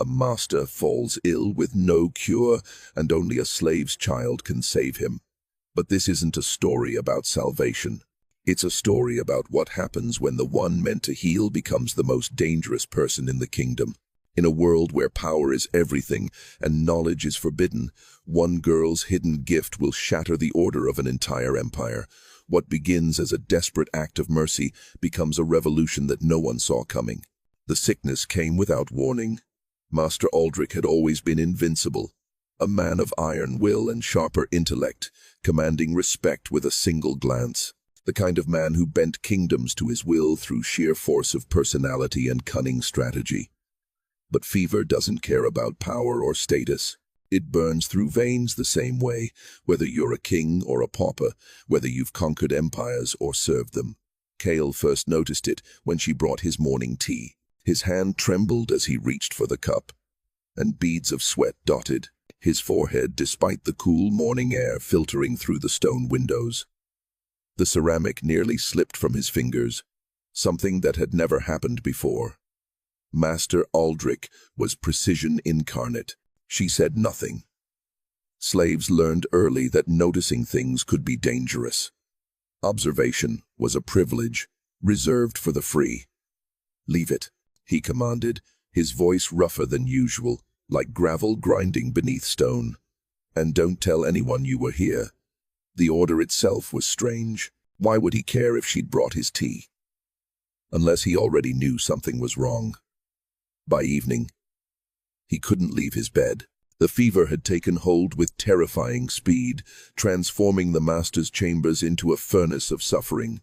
A master falls ill with no cure, and only a slave's child can save him. But this isn't a story about salvation. It's a story about what happens when the one meant to heal becomes the most dangerous person in the kingdom. In a world where power is everything and knowledge is forbidden, one girl's hidden gift will shatter the order of an entire empire. What begins as a desperate act of mercy becomes a revolution that no one saw coming. The sickness came without warning. Master Aldrich had always been invincible, a man of iron will and sharper intellect, commanding respect with a single glance. The kind of man who bent kingdoms to his will through sheer force of personality and cunning strategy. But fever doesn't care about power or status. It burns through veins the same way, whether you're a king or a pauper, whether you've conquered empires or served them. Cale first noticed it when she brought his morning tea. His hand trembled as he reached for the cup, and beads of sweat dotted his forehead despite the cool morning air filtering through the stone windows. The ceramic nearly slipped from his fingers, something that had never happened before. Master Aldrich was precision incarnate. She said nothing. Slaves learned early that noticing things could be dangerous. Observation was a privilege reserved for the free. "Leave it," he commanded, his voice rougher than usual, like gravel grinding beneath stone. "And don't tell anyone you were here." The order itself was strange. Why would he care if she'd brought his tea? Unless he already knew something was wrong. By evening, he couldn't leave his bed. The fever had taken hold with terrifying speed, transforming the master's chambers into a furnace of suffering.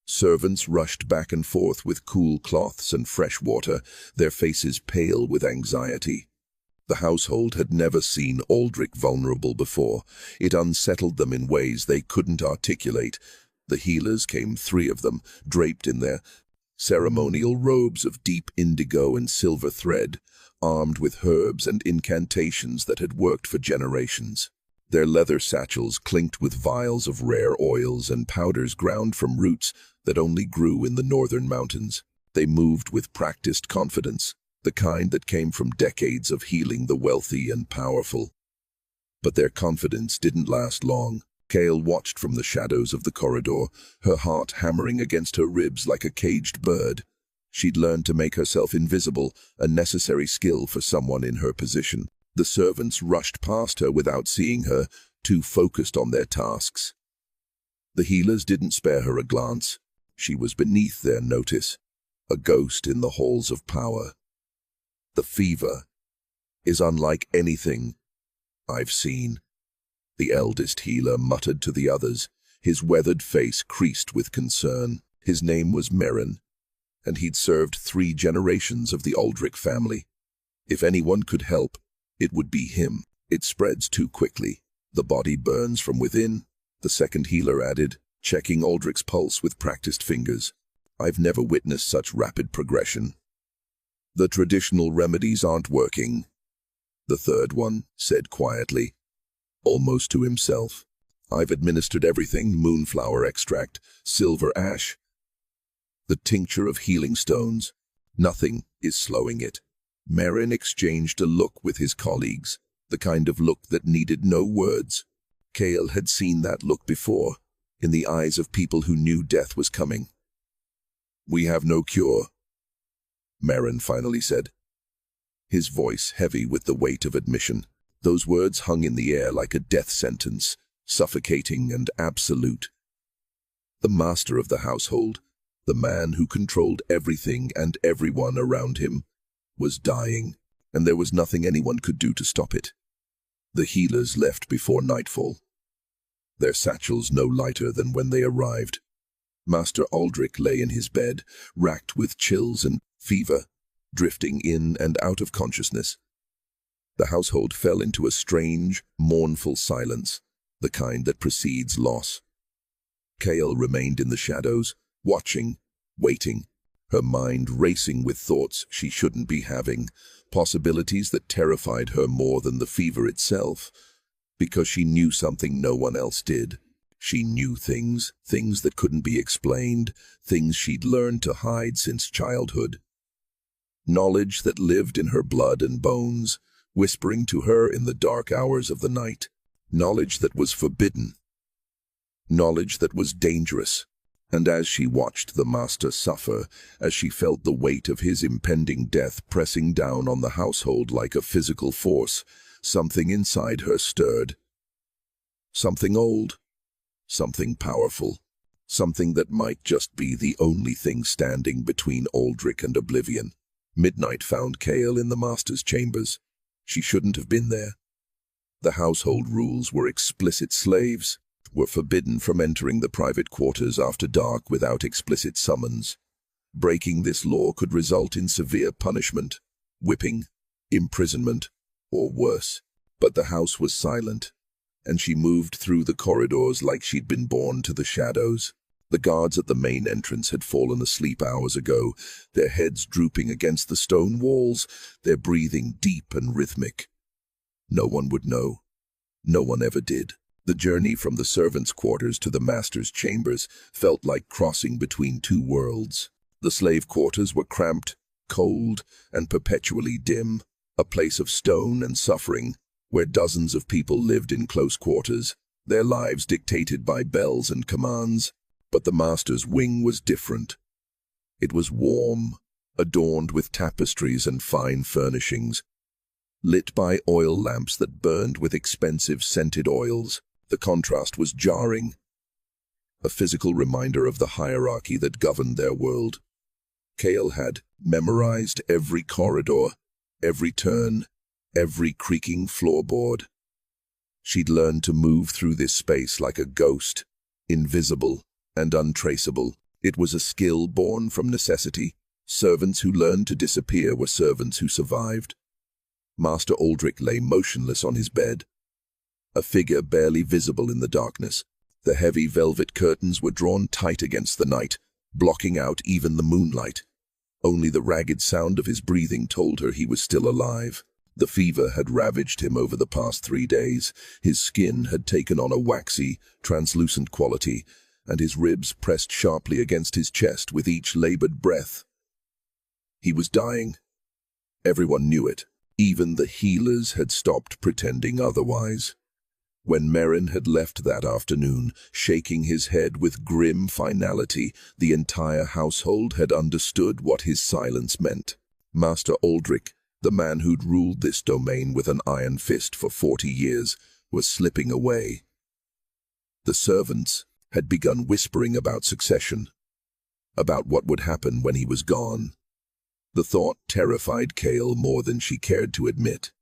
Servants rushed back and forth with cool cloths and fresh water, their faces pale with anxiety. The household had never seen Aldrich vulnerable before. It unsettled them in ways they couldn't articulate. The healers came, 3 of them, draped in their ceremonial robes of deep indigo and silver thread, armed with herbs and incantations that had worked for generations. Their leather satchels clinked with vials of rare oils and powders ground from roots that only grew in the northern mountains. They moved with practiced confidence, the kind that came from decades of healing the wealthy and powerful. But their confidence didn't last long. Cale watched from the shadows of the corridor, her heart hammering against her ribs like a caged bird. She'd learned to make herself invisible, a necessary skill for someone in her position. The servants rushed past her without seeing her, too focused on their tasks. The healers didn't spare her a glance. She was beneath their notice, a ghost in the halls of power. "The fever is unlike anything I've seen," the eldest healer muttered to the others, his weathered face creased with concern. His name was Merrin, and he'd served 3 generations of the Aldrich family. If anyone could help, it would be him. "It spreads too quickly. The body burns from within," the second healer added, checking Aldrich's pulse with practiced fingers. "I've never witnessed such rapid progression. The traditional remedies aren't working," the third one said quietly, almost to himself. "I've administered everything: moonflower extract, silver ash, the tincture of healing stones. Nothing is slowing it." Merrin exchanged a look with his colleagues, the kind of look that needed no words. Cale had seen that look before, in the eyes of people who knew death was coming. "We have no cure," Merrin finally said, his voice heavy with the weight of admission. Those words hung in the air like a death sentence, suffocating and absolute. The master of the household, the man who controlled everything and everyone around him, was dying, and there was nothing anyone could do to stop it. The healers left before nightfall, their satchels no lighter than when they arrived. Master Aldrich lay in his bed, racked with chills and fever, drifting in and out of consciousness. The household fell into a strange, mournful silence, the kind that precedes loss. Cale remained in the shadows, watching, waiting, her mind racing with thoughts she shouldn't be having, possibilities that terrified her more than the fever itself, because she knew something no one else did. She knew things that couldn't be explained, things she'd learned to hide since childhood. knowledge that lived in her blood and bones, whispering to her in the dark hours of the night, knowledge that was forbidden, knowledge that was dangerous. And as she watched the master suffer, as she felt the weight of his impending death pressing down on the household like a physical force, something inside her stirred. Something old, something powerful, something that might just be the only thing standing between Aldrich and oblivion. Midnight found Cale in the master's chambers. She shouldn't have been there. The household rules were explicit. Slaves were forbidden from entering the private quarters after dark without explicit summons. Breaking this law could result in severe punishment, whipping, imprisonment, or worse. But the house was silent, and she moved through the corridors like she'd been born to the shadows. The guards at the main entrance had fallen asleep hours ago, their heads drooping against the stone walls, their breathing deep and rhythmic. No one would know. No one ever did. The journey from the servants' quarters to the master's chambers felt like crossing between two worlds. The slave quarters were cramped, cold, and perpetually dim, a place of stone and suffering, where dozens of people lived in close quarters, their lives dictated by bells and commands. But the master's wing was different. It was warm, adorned with tapestries and fine furnishings, lit by oil lamps that burned with expensive scented oils. The contrast was jarring, a physical reminder of the hierarchy that governed their world. Cale had memorized every corridor, every turn, every creaking floorboard. She'd learned to move through this space like a ghost, invisible and untraceable. It was a skill born from necessity. Servants who learned to disappear were servants who survived. Master Aldrich lay motionless on his bed, a figure barely visible in the darkness. The heavy velvet curtains were drawn tight against the night, blocking out even the moonlight. Only the ragged sound of his breathing told her he was still alive. The fever had ravaged him over the past 3 days. His skin had taken on a waxy, translucent quality, and his ribs pressed sharply against his chest with each labored breath. He was dying. Everyone knew it. Even the healers had stopped pretending otherwise. When Merrin had left that afternoon, shaking his head with grim finality, the entire household had understood what his silence meant. Master Aldrich, the man who'd ruled this domain with an iron fist for 40 years, was slipping away. The servants had begun whispering about succession, about what would happen when he was gone. The thought terrified Cale more than she cared to admit.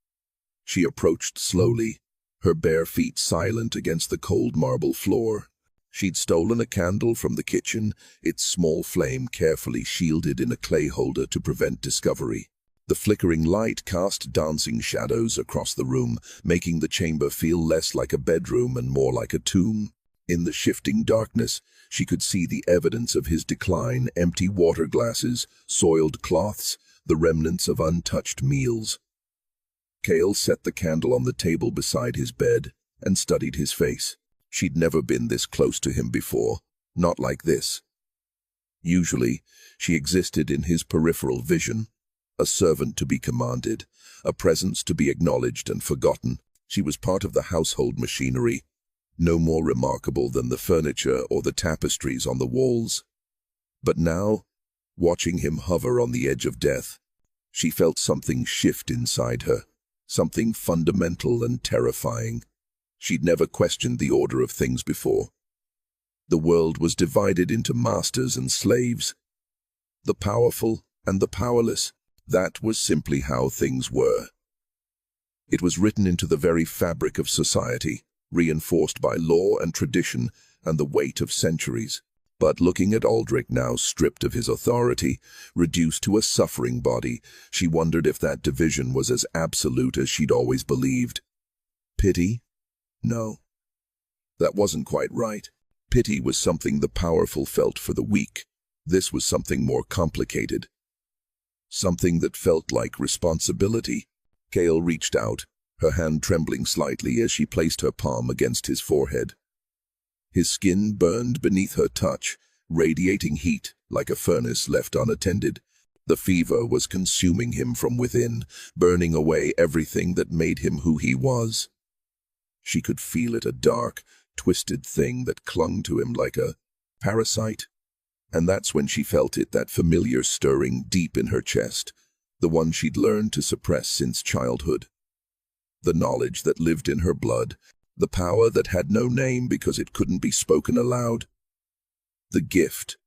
She approached slowly, her bare feet silent against the cold marble floor. She'd stolen a candle from the kitchen, its small flame carefully shielded in a clay holder to prevent discovery. The flickering light cast dancing shadows across the room, making the chamber feel less like a bedroom and more like a tomb. In the shifting darkness, she could see the evidence of his decline: empty water glasses, soiled cloths, the remnants of untouched meals. Cale set the candle on the table beside his bed and studied his face. She'd never been this close to him before, not like this. Usually, she existed in his peripheral vision, a servant to be commanded, a presence to be acknowledged and forgotten. She was part of the household machinery, no more remarkable than the furniture or the tapestries on the walls. But now, watching him hover on the edge of death, she felt something shift inside her, something fundamental and terrifying. She'd never questioned the order of things before. The world was divided into masters and slaves, the powerful and the powerless. That was simply how things were. It was written into the very fabric of society, reinforced by law and tradition and the weight of centuries. But looking at Aldrich now stripped of his authority, reduced to a suffering body, she wondered if that division was as absolute as she'd always believed. Pity? No. That wasn't quite right. Pity was something the powerful felt for the weak. This was something more complicated. Something that felt like responsibility. Cale reached out, her hand trembling slightly as she placed her palm against his forehead. His skin burned beneath her touch, radiating heat like a furnace left unattended. The fever was consuming him from within, burning away everything that made him who he was. She could feel it, a dark, twisted thing that clung to him like a parasite. And that's when she felt it, that familiar stirring deep in her chest, the one she'd learned to suppress since childhood. The knowledge that lived in her blood, the power that had no name because it couldn't be spoken aloud. The gift.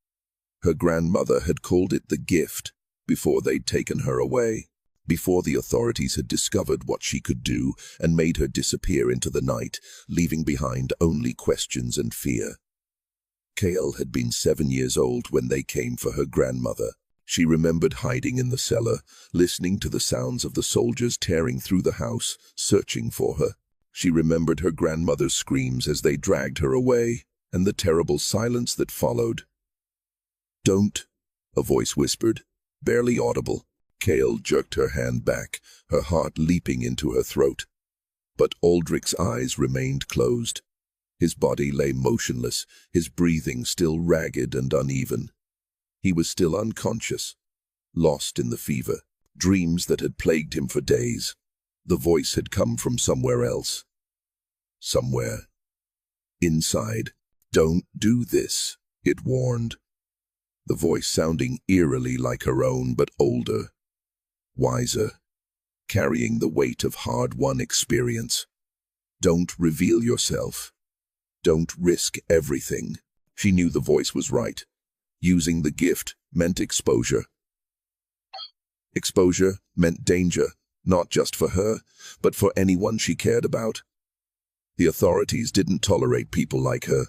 Her grandmother had called it the gift before they'd taken her away, before the authorities had discovered what she could do and made her disappear into the night, leaving behind only questions and fear. Kale had been 7 years old when they came for her grandmother. She remembered hiding in the cellar, listening to the sounds of the soldiers tearing through the house, searching for her. She remembered her grandmother's screams as they dragged her away, and the terrible silence that followed. "Don't," a voice whispered, barely audible. Kale jerked her hand back, her heart leaping into her throat. But Aldrich's eyes remained closed. His body lay motionless, his breathing still ragged and uneven. He was still unconscious, lost in the fever, dreams that had plagued him for days. The voice had come from somewhere else. Somewhere. Inside. "Don't do this," it warned. The voice sounding eerily like her own, but older, wiser, carrying the weight of hard-won experience. "Don't reveal yourself. Don't risk everything." She knew the voice was right. Using the gift meant exposure. Exposure meant danger, not just for her, but for anyone she cared about. The authorities didn't tolerate people like her.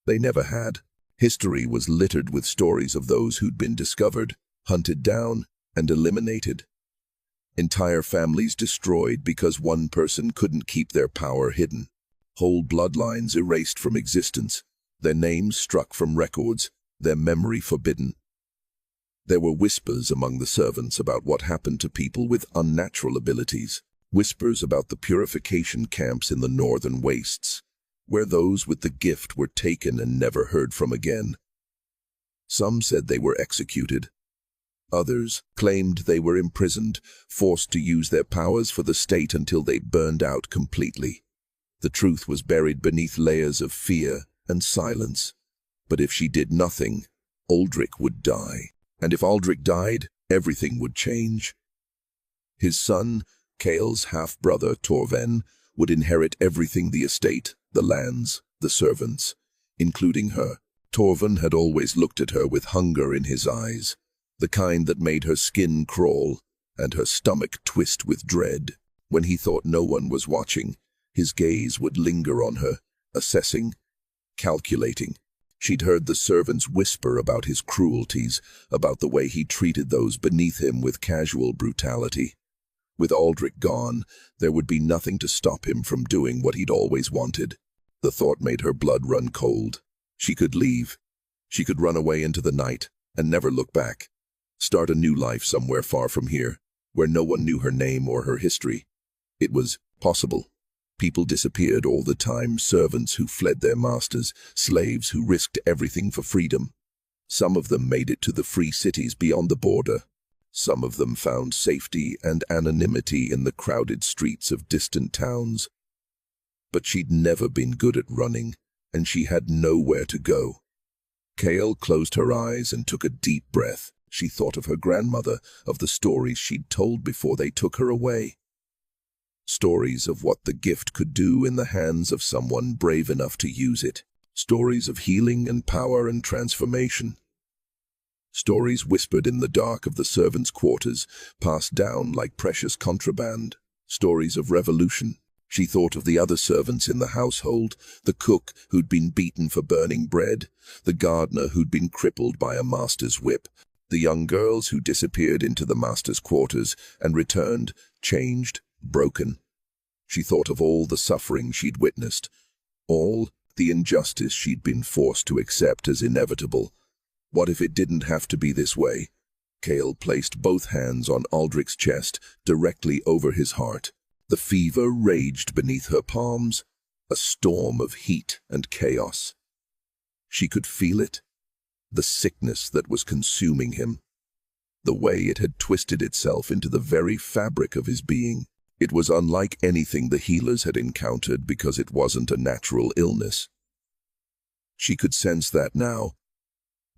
They never had. History was littered with stories of those who'd been discovered, hunted down, and eliminated. Entire families destroyed because one person couldn't keep their power hidden. Whole bloodlines erased from existence, their names struck from records, their memory forbidden. There were whispers among the servants about what happened to people with unnatural abilities, whispers about the purification camps in the northern wastes, where those with the gift were taken and never heard from again. Some said they were executed. Others claimed they were imprisoned, forced to use their powers for the state until they burned out completely. The truth was buried beneath layers of fear and silence. But if she did nothing, Aldrich would die. And if Aldrich died, everything would change. His son, Kale's half-brother Torven, would inherit everything: the estate, the lands, the servants, including her. Torven had always looked at her with hunger in his eyes, the kind that made her skin crawl and her stomach twist with dread. When he thought no one was watching, his gaze would linger on her, assessing, calculating. She'd heard the servants whisper about his cruelties, about the way he treated those beneath him with casual brutality. With Aldrich gone, there would be nothing to stop him from doing what he'd always wanted. The thought made her blood run cold. She could leave. She could run away into the night and never look back. Start a new life somewhere far from here, where no one knew her name or her history. It was possible. People disappeared all the time, servants who fled their masters, slaves who risked everything for freedom. Some of them made it to the free cities beyond the border. Some of them found safety and anonymity in the crowded streets of distant towns. But she'd never been good at running, and she had nowhere to go. Kale closed her eyes and took a deep breath. She thought of her grandmother, of the stories she'd told before they took her away. Stories of what the gift could do in the hands of someone brave enough to use it. Stories of healing and power and transformation. Stories whispered in the dark of the servants' quarters, passed down like precious contraband. Stories of revolution. She thought of the other servants in the household, the cook who'd been beaten for burning bread, the gardener who'd been crippled by a master's whip, the young girls who disappeared into the master's quarters and returned, changed, broken. She thought of all the suffering she'd witnessed, all the injustice she'd been forced to accept as inevitable. What if it didn't have to be this way? Kale placed both hands on Aldrich's chest, directly over his heart. The fever raged beneath her palms, a storm of heat and chaos. She could feel it, the sickness that was consuming him. the way it had twisted itself into the very fabric of his being. It was unlike anything the healers had encountered because it wasn't a natural illness. She could sense that now,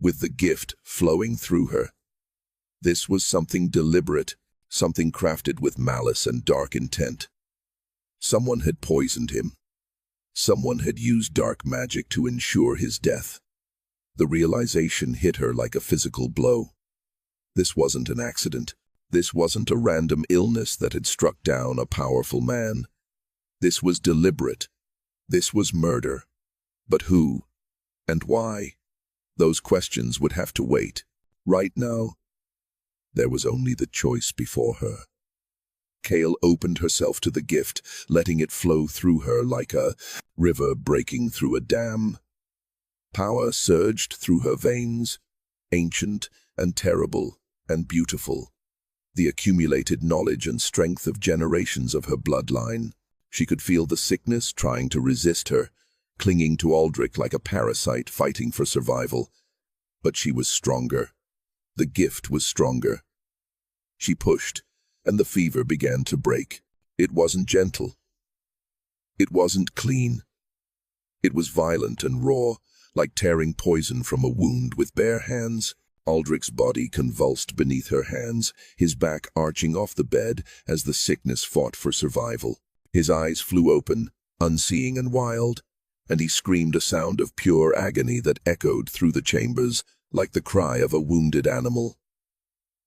with the gift flowing through her. This was something deliberate, something crafted with malice and dark intent. Someone had poisoned him. Someone had used dark magic to ensure his death. The realization hit her like a physical blow. This wasn't an accident. This wasn't a random illness that had struck down a powerful man. This was deliberate. This was murder. But who? And why? Those questions would have to wait. Right now, there was only the choice before her. Kale opened herself to the gift, letting it flow through her like a river breaking through a dam. Power surged through her veins, ancient and terrible and beautiful. The accumulated knowledge and strength of generations of her bloodline. She could feel the sickness trying to resist her, clinging to Aldrich like a parasite fighting for survival. But she was stronger. The gift was stronger. She pushed, and the fever began to break. It wasn't gentle. It wasn't clean. It was violent and raw, like tearing poison from a wound with bare hands. Aldrich's body convulsed beneath her hands, his back arching off the bed as the sickness fought for survival. His eyes flew open, unseeing and wild, and he screamed a sound of pure agony that echoed through the chambers like the cry of a wounded animal.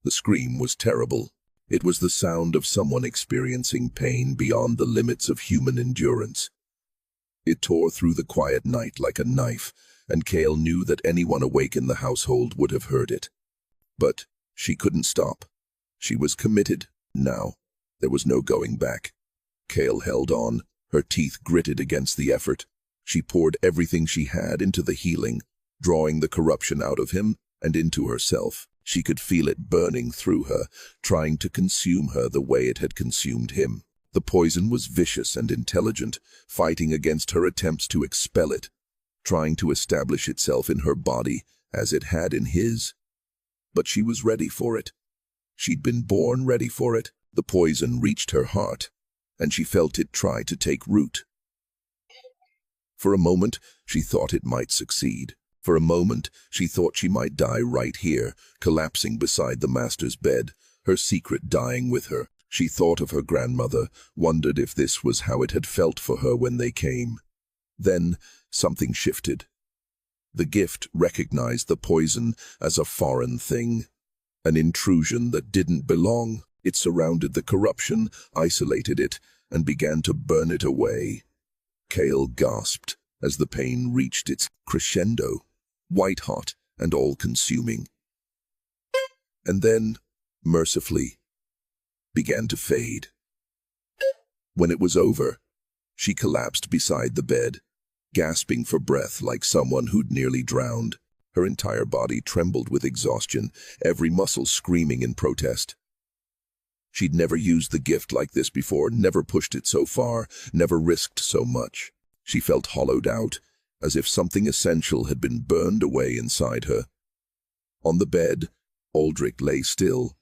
The scream was terrible. It was the sound of someone experiencing pain beyond the limits of human endurance. It tore through the quiet night like a knife, and Kale knew that anyone awake in the household would have heard it. But she couldn't stop. She was committed, now. There was no going back. Kale held on, her teeth gritted against the effort. She poured everything she had into the healing, drawing the corruption out of him and into herself. She could feel it burning through her, trying to consume her the way it had consumed him. The poison was vicious and intelligent, fighting against her attempts to expel it, trying to establish itself in her body as it had in his. But she was ready for it. She'd been born ready for it. The poison reached her heart, and she felt it try to take root. For a moment, she thought it might succeed. For a moment, she thought she might die right here, collapsing beside the master's bed, her secret dying with her. She thought of her grandmother, wondered if this was how it had felt for her when they came. Then, something shifted. The gift recognized the poison as a foreign thing, an intrusion that didn't belong. It surrounded the corruption, isolated it, and began to burn it away. Kale gasped as the pain reached its crescendo, white-hot and all-consuming. And then, mercifully, began to fade. When it was over, she collapsed beside the bed, gasping for breath like someone who'd nearly drowned. Her entire body trembled with exhaustion, every muscle screaming in protest. She'd never used the gift like this before, never pushed it so far, never risked so much. She felt hollowed out, as if something essential had been burned away inside her. On the bed, Aldrich lay still.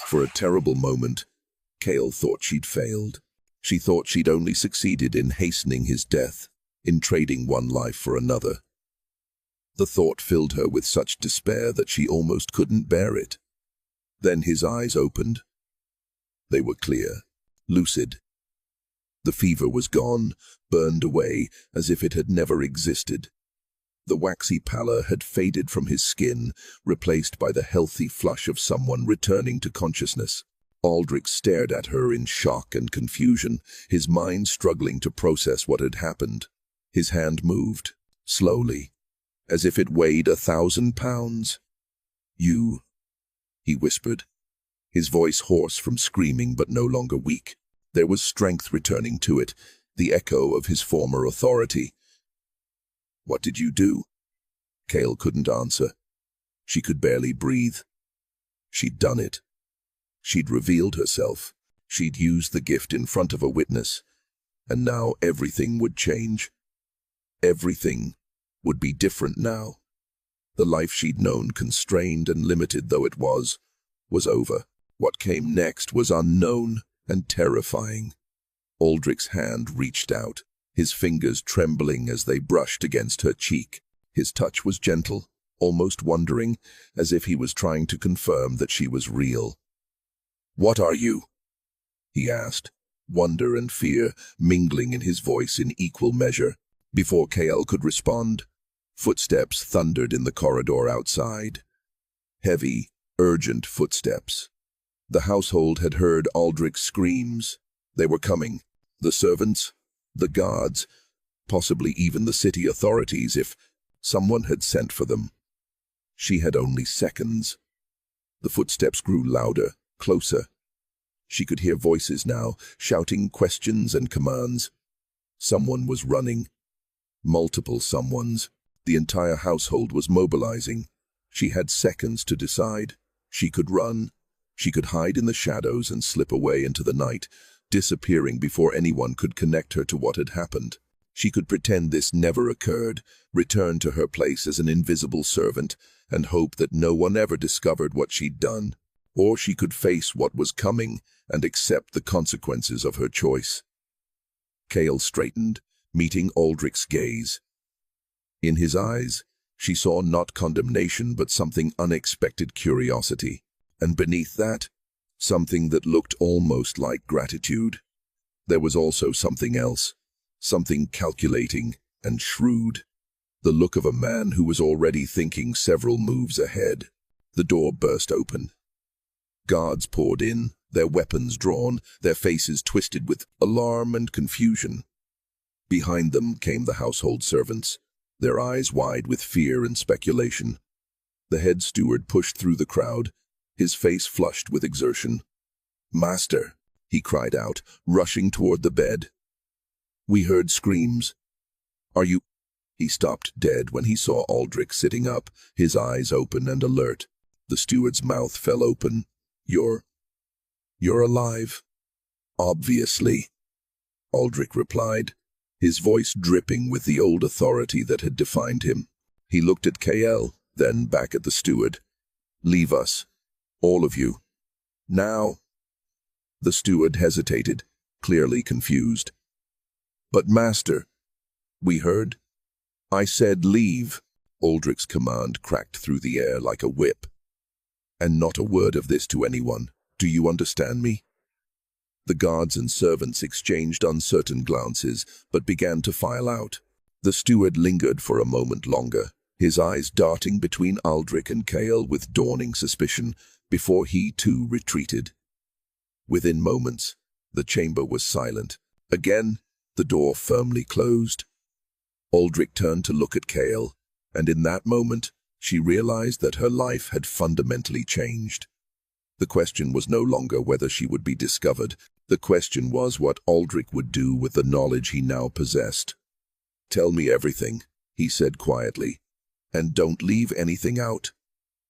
For a terrible moment, Kale thought she'd failed. She thought she'd only succeeded in hastening his death, in trading one life for another. The thought filled her with such despair that she almost couldn't bear it. Then his eyes opened. They were clear, lucid. The fever was gone, burned away as if it had never existed. The waxy pallor had faded from his skin, replaced by the healthy flush of someone returning to consciousness. Aldrich stared at her in shock and confusion, his mind struggling to process what had happened. His hand moved, slowly, as if it weighed 1,000 pounds. "You," he whispered, his voice hoarse from screaming but no longer weak. There was strength returning to it, the echo of his former authority. "What did you do?" Kale couldn't answer. She could barely breathe. She'd done it. She'd revealed herself. She'd used the gift in front of a witness. And now everything would change. Everything would be different now. The life she'd known, constrained and limited though it was over. What came next was unknown and terrifying. Aldrich's hand reached out, his fingers trembling as they brushed against her cheek. His touch was gentle, almost wondering, as if he was trying to confirm that she was real. "What are you?" he asked, wonder and fear mingling in his voice in equal measure. Before Kael could respond, footsteps thundered in the corridor outside. Heavy, urgent footsteps. The household had heard Aldrich's screams. They were coming. The servants, the guards, possibly even the city authorities if someone had sent for them. She had only seconds. The footsteps grew louder, closer. She could hear voices now, shouting questions and commands. Someone was running. Multiple someones. The entire household was mobilizing. She had seconds to decide. She could run. She could hide in the shadows and slip away into the night, disappearing before anyone could connect her to what had happened. She could pretend this never occurred, return to her place as an invisible servant, and hope that no one ever discovered what she'd done. Or she could face what was coming and accept the consequences of her choice. Kael straightened, meeting Aldrich's gaze. In his eyes, she saw not condemnation but something unexpected curiosity, and beneath that, something that looked almost like gratitude. There was also something else, something calculating and shrewd, the look of a man who was already thinking several moves ahead. The door burst open. Guards poured in, their weapons drawn, their faces twisted with alarm and confusion. Behind them came the household servants, their eyes wide with fear and speculation. The head steward pushed through the crowd, his face flushed with exertion. "Master," he cried out, rushing toward the bed. "We heard screams. Are you—" He stopped dead when he saw Aldrich sitting up, his eyes open and alert. The steward's mouth fell open. You're alive." "Obviously," Aldrich replied, his voice dripping with the old authority that had defined him. He looked at Kael, then back at the steward. "Leave us. All of you. Now." The steward hesitated, clearly confused. "But master, we heard." "I said leave." Aldrich's command cracked through the air like a whip. "And not a word of this to anyone. Do you understand me?" The guards and servants exchanged uncertain glances, but began to file out. The steward lingered for a moment longer, his eyes darting between Aldrich and Kael with dawning suspicion, before he too retreated. Within moments, the chamber was silent. Again, the door firmly closed. Aldrich turned to look at Kael, and in that moment, she realized that her life had fundamentally changed. The question was no longer whether she would be discovered. The question was what Aldrich would do with the knowledge he now possessed. "Tell me everything," he said quietly, "and don't leave anything out."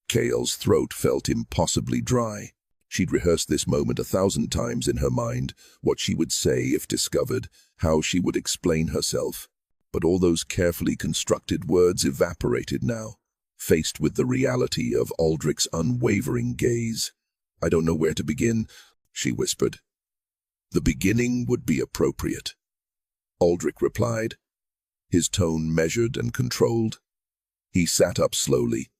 Kael's throat felt impossibly dry. She'd rehearsed this moment 1,000 times in her mind, what she would say if discovered, how she would explain herself. But all those carefully constructed words evaporated now, faced with the reality of Aldrich's unwavering gaze. "I don't know where to begin," she whispered. "The beginning would be appropriate," Aldrich replied, his tone measured and controlled. He sat up slowly,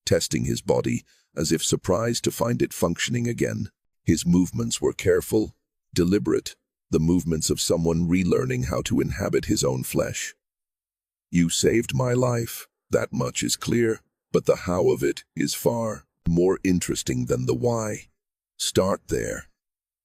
testing his body, as if surprised to find it functioning again. His movements were careful, deliberate, the movements of someone relearning how to inhabit his own flesh. "You saved my life, that much is clear, but the how of it is far more interesting than the why. Start there."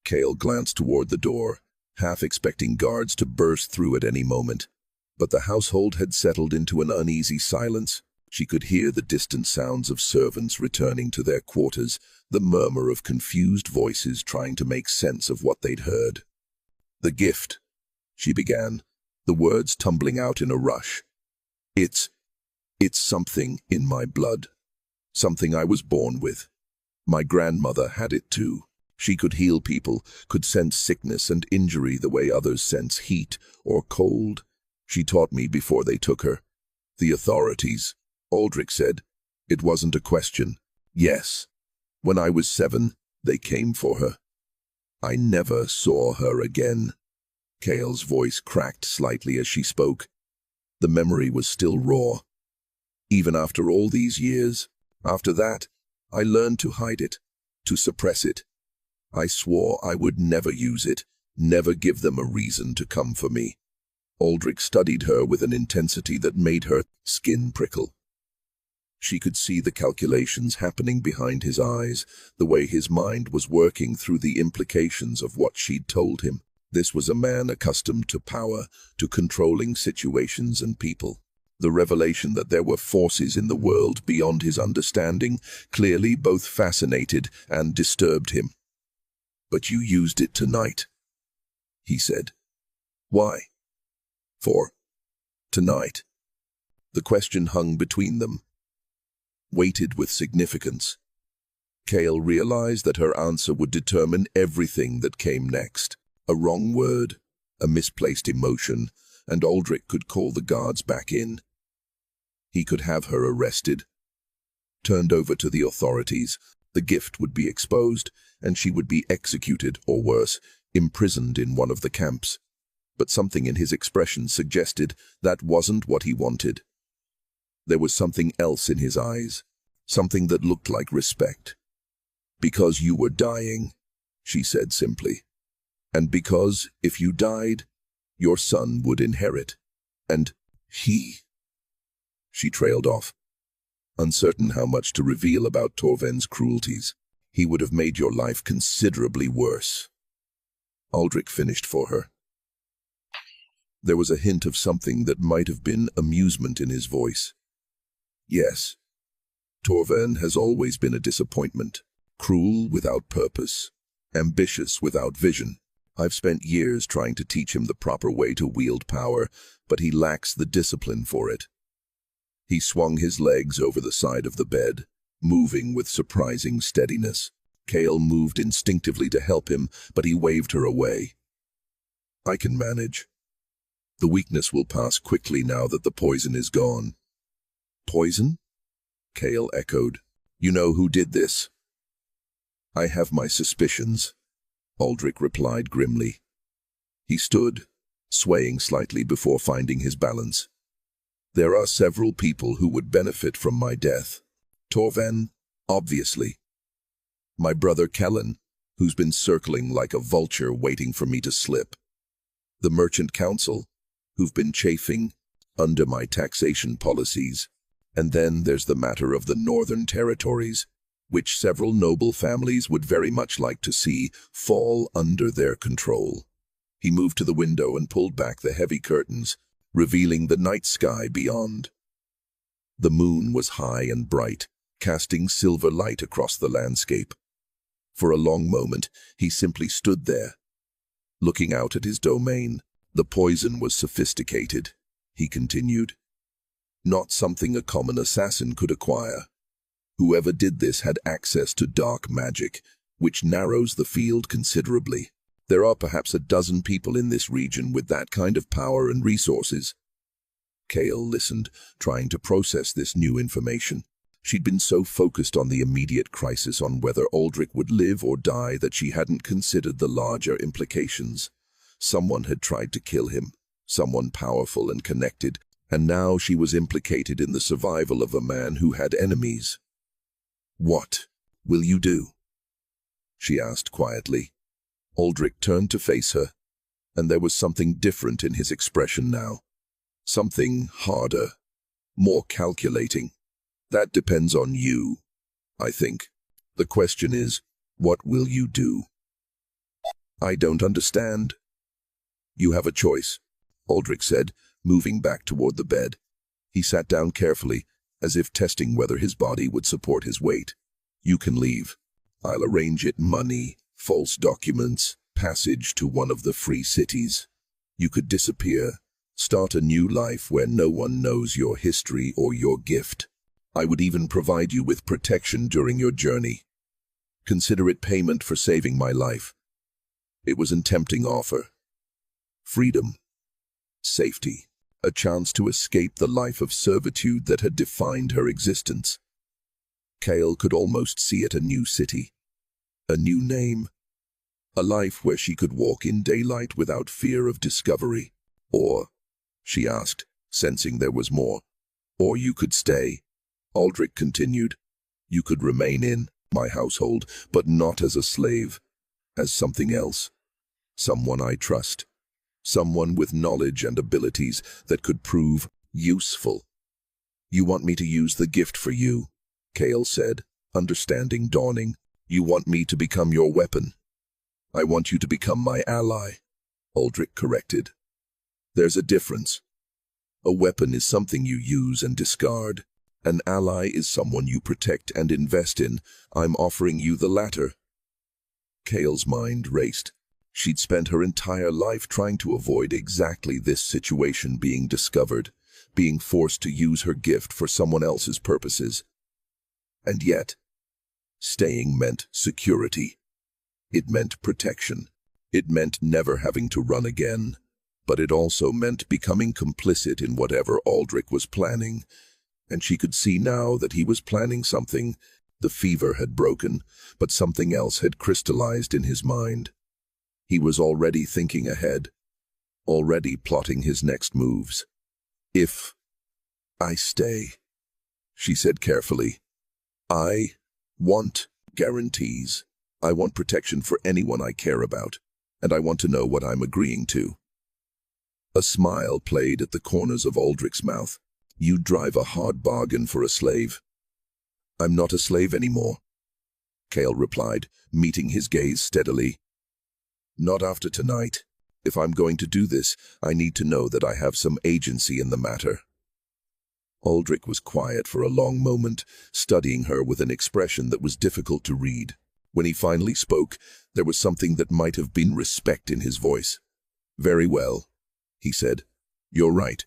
Kael glanced toward the door, half expecting guards to burst through at any moment. But the household had settled into an uneasy silence. She could hear the distant sounds of servants returning to their quarters, the murmur of confused voices trying to make sense of what they'd heard. "The gift," she began, the words tumbling out in a rush. It's something in my blood. Something I was born with. My grandmother had it too. She could heal people, could sense sickness and injury the way others sense heat or cold. She taught me before they took her. The authorities," Aldrich said, It wasn't a question. Yes. When I was 7, they came for her. I never saw her again. Kale's voice cracked slightly as she spoke. The memory was still raw. Even after all these years, after that, I learned to hide it, to suppress it. I swore I would never use it, never give them a reason to come for me. Aldrich studied her with an intensity that made her skin prickle. She could see the calculations happening behind his eyes, the way his mind was working through the implications of what she'd told him. This was a man accustomed to power, to controlling situations and people. The revelation that there were forces in the world beyond his understanding clearly both fascinated and disturbed him. "But you used it tonight," he said. "Why?" "For tonight." The question hung between them, weighted with significance. Kale realized that her answer would determine everything that came next. A wrong word, a misplaced emotion, and Aldrich could call the guards back in. He could have her arrested, turned over to the authorities. The gift would be exposed, and she would be executed, or worse, imprisoned in one of the camps. But something in his expression suggested that wasn't what he wanted. There was something else in his eyes, something that looked like respect. "Because you were dying," she said simply. "And because, if you died, your son would inherit. And he—" She trailed off, uncertain how much to reveal about Torven's cruelties. "He would have made your life considerably worse." Aldrich finished for her. There was a hint of something that might have been amusement in his voice. "Yes, Torven has always been a disappointment, cruel without purpose, ambitious without vision. I've spent years trying to teach him the proper way to wield power, but he lacks the discipline for it." He swung his legs over the side of the bed, moving with surprising steadiness. Kale moved instinctively to help him, but he waved her away. "I can manage. The weakness will pass quickly now that the poison is gone." "Poison?" Kale echoed. "You know who did this?" "I have my suspicions," Aldrich replied grimly. He stood, swaying slightly before finding his balance. "There are several people who would benefit from my death. Torven, obviously. My brother Kellen, who's been circling like a vulture waiting for me to slip. The Merchant Council, who've been chafing under my taxation policies. And then there's the matter of the Northern Territories, which several noble families would very much like to see fall under their control." He moved to the window and pulled back the heavy curtains, revealing the night sky beyond. The moon was high and bright, casting silver light across the landscape. For a long moment, he simply stood there, looking out at his domain. "The poison was sophisticated," he continued. "Not something a common assassin could acquire. Whoever did this had access to dark magic, which narrows the field considerably. There are perhaps a dozen people in this region with that kind of power and resources." Kale listened, trying to process this new information. She'd been so focused on the immediate crisis, on whether Aldrich would live or die, that she hadn't considered the larger implications. Someone had tried to kill him, someone powerful and connected, and now she was implicated in the survival of a man who had enemies. "What will you do?" she asked quietly. Aldrich turned to face her, and there was something different in his expression now. Something harder, more calculating. "That depends on you, I think. The question is, what will you do?" "I don't understand." "You have a choice," Aldrich said, moving back toward the bed. He sat down carefully, as if testing whether his body would support his weight. "You can leave. I'll arrange it: money, false documents, passage to one of the free cities. You could disappear, start a new life where no one knows your history or your gift. I would even provide you with protection during your journey. Consider it payment for saving my life." It was a tempting offer. Freedom, safety, a chance to escape the life of servitude that had defined her existence. Kale could almost see it: a new city, a new name, a life where she could walk in daylight without fear of discovery. Or, she asked, sensing there was more, or you could stay, Aldrich continued. You could remain in my household, but not as a slave, as something else. Someone I trust. Someone with knowledge and abilities that could prove useful. You want me to use the gift for you, Kale said, understanding dawning. You want me to become your weapon. I want you to become my ally, Aldrich corrected. There's a difference. A weapon is something you use and discard. An ally is someone you protect and invest in. I'm offering you the latter. Kale's mind raced. She'd spent her entire life trying to avoid exactly this situation being discovered, being forced to use her gift for someone else's purposes. And yet, staying meant security. It meant protection. It meant never having to run again. But it also meant becoming complicit in whatever Aldrich was planning. And she could see now that he was planning something. The fever had broken, but something else had crystallized in his mind. He was already thinking ahead, already plotting his next moves. If I stay, she said carefully, I want guarantees. I want protection for anyone I care about, and I want to know what I'm agreeing to. A smile played at the corners of Aldrich's mouth. You'd drive a hard bargain for a slave. I'm not a slave anymore, Kale replied, meeting his gaze steadily. Not after tonight. If I'm going to do this, I need to know that I have some agency in the matter. Aldrich was quiet for a long moment, studying her with an expression that was difficult to read. When he finally spoke, there was something that might have been respect in his voice. Very well, he said. You're right.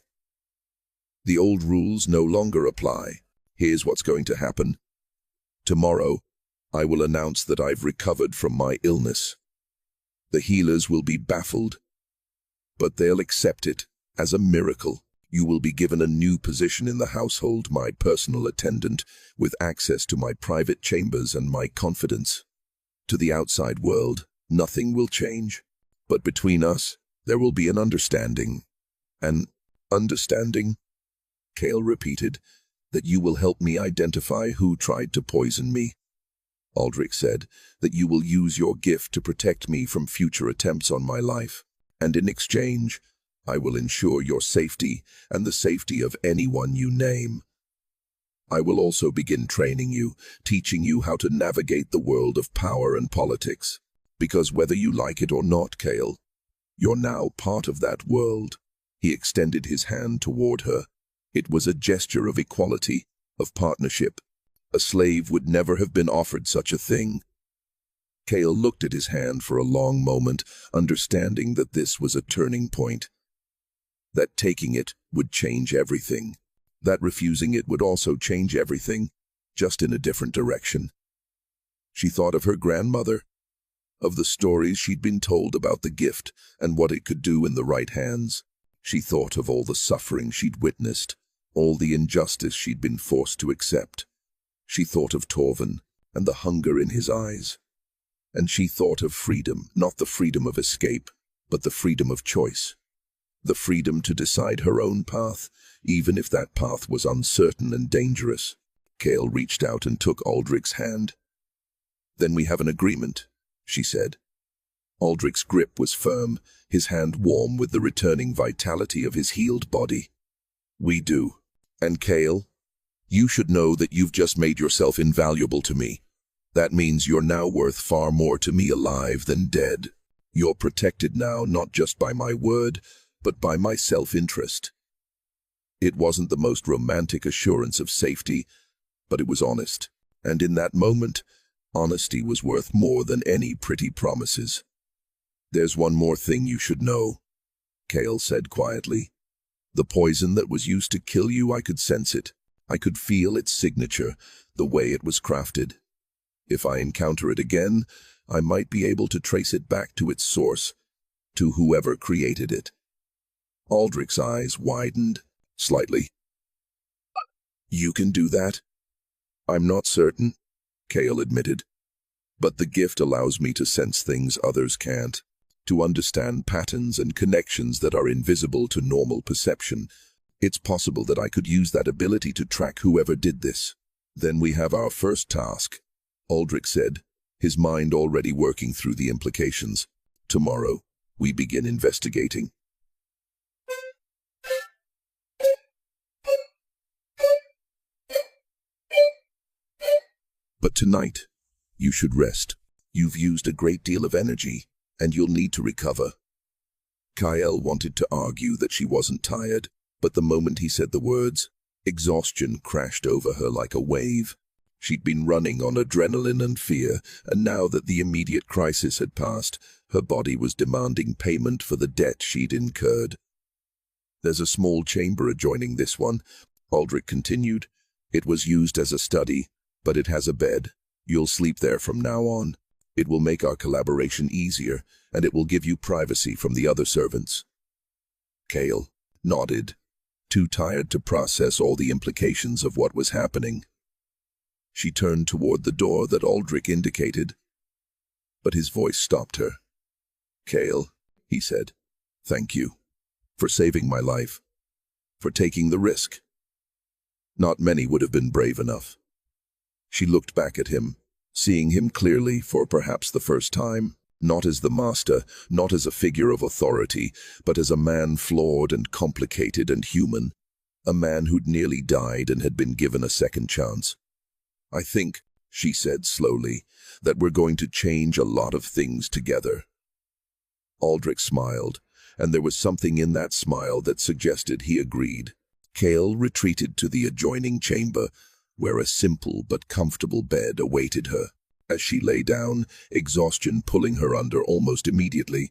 The old rules no longer apply. Here's what's going to happen. Tomorrow, I will announce that I've recovered from my illness. The healers will be baffled, but they'll accept it as a miracle. You will be given a new position in the household, my personal attendant, with access to my private chambers and my confidence. To the outside world, nothing will change, but between us, there will be an understanding. An understanding, Kale repeated, that you will help me identify who tried to poison me. Aldrich said that you will use your gift to protect me from future attempts on my life, and in exchange, I will ensure your safety and the safety of anyone you name. I will also begin training you, teaching you how to navigate the world of power and politics, because whether you like it or not, Kale, you're now part of that world. He extended his hand toward her. It was a gesture of equality, of partnership. A slave would never have been offered such a thing. Kale looked at his hand for a long moment, understanding that this was a turning point. That taking it would change everything. That refusing it would also change everything, just in a different direction. She thought of her grandmother, of the stories she'd been told about the gift and what it could do in the right hands. She thought of all the suffering she'd witnessed, all the injustice she'd been forced to accept. She thought of Torvin and the hunger in his eyes. And she thought of freedom, not the freedom of escape, but the freedom of choice. The freedom to decide her own path, even if that path was uncertain and dangerous. Kale reached out and took Aldrich's hand. Then we have an agreement, she said. Aldrich's grip was firm, his hand warm with the returning vitality of his healed body. We do. And Kale, you should know that you've just made yourself invaluable to me. That means you're now worth far more to me alive than dead. You're protected now not just by my word, but by my self-interest. It wasn't the most romantic assurance of safety, but it was honest. And in that moment, honesty was worth more than any pretty promises. There's one more thing you should know, Kale said quietly. The poison that was used to kill you, I could sense it. I could feel its signature, the way it was crafted. If I encounter it again, I might be able to trace it back to its source, to whoever created it. Aldrich's eyes widened slightly. You can do that? I'm not certain, Kale admitted. But the gift allows me to sense things others can't, to understand patterns and connections that are invisible to normal perception. It's possible that I could use that ability to track whoever did this. Then we have our first task, Aldrich said, his mind already working through the implications. Tomorrow, we begin investigating. But tonight, you should rest. You've used a great deal of energy, and you'll need to recover. Kyle wanted to argue that she wasn't tired, but the moment he said the words, exhaustion crashed over her like a wave. She'd been running on adrenaline and fear, and now that the immediate crisis had passed, her body was demanding payment for the debt she'd incurred. There's a small chamber adjoining this one, Aldrich continued. It was used as a study, but it has a bed. You'll sleep there from now on. It will make our collaboration easier, and it will give you privacy from the other servants. Kale nodded, too tired to process all the implications of what was happening. She turned toward the door that Aldrich indicated, but his voice stopped her. Kale, he said, thank you for saving my life, for taking the risk. Not many would have been brave enough. She looked back at him, seeing him clearly for perhaps the first time, not as the master, not as a figure of authority, but as a man flawed and complicated and human, a man who'd nearly died and had been given a second chance. I think, she said slowly, that we're going to change a lot of things together. Aldrich smiled, and there was something in that smile that suggested he agreed. Kale retreated to the adjoining chamber, where a simple but comfortable bed awaited her. As she lay down, exhaustion pulling her under almost immediately,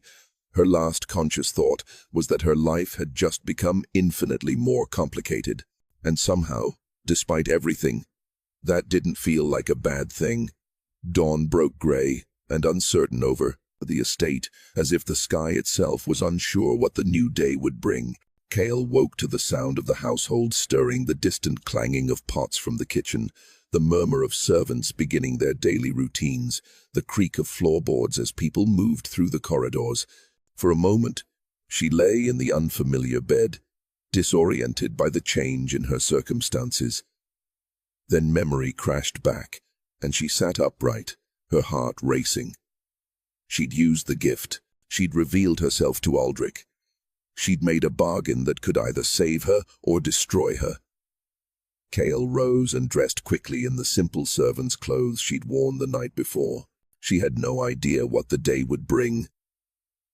her last conscious thought was that her life had just become infinitely more complicated. And somehow, despite everything, that didn't feel like a bad thing. Dawn broke gray and uncertain over the estate, as if the sky itself was unsure what the new day would bring. Kale woke to the sound of the household stirring, the distant clanging of pots from the kitchen, the murmur of servants beginning their daily routines, the creak of floorboards as people moved through the corridors. For a moment, she lay in the unfamiliar bed, disoriented by the change in her circumstances. Then memory crashed back, and she sat upright, her heart racing. She'd used the gift. She'd revealed herself to Aldrich. She'd made a bargain that could either save her or destroy her. Kale rose and dressed quickly in the simple servant's clothes she'd worn the night before. She had no idea what the day would bring,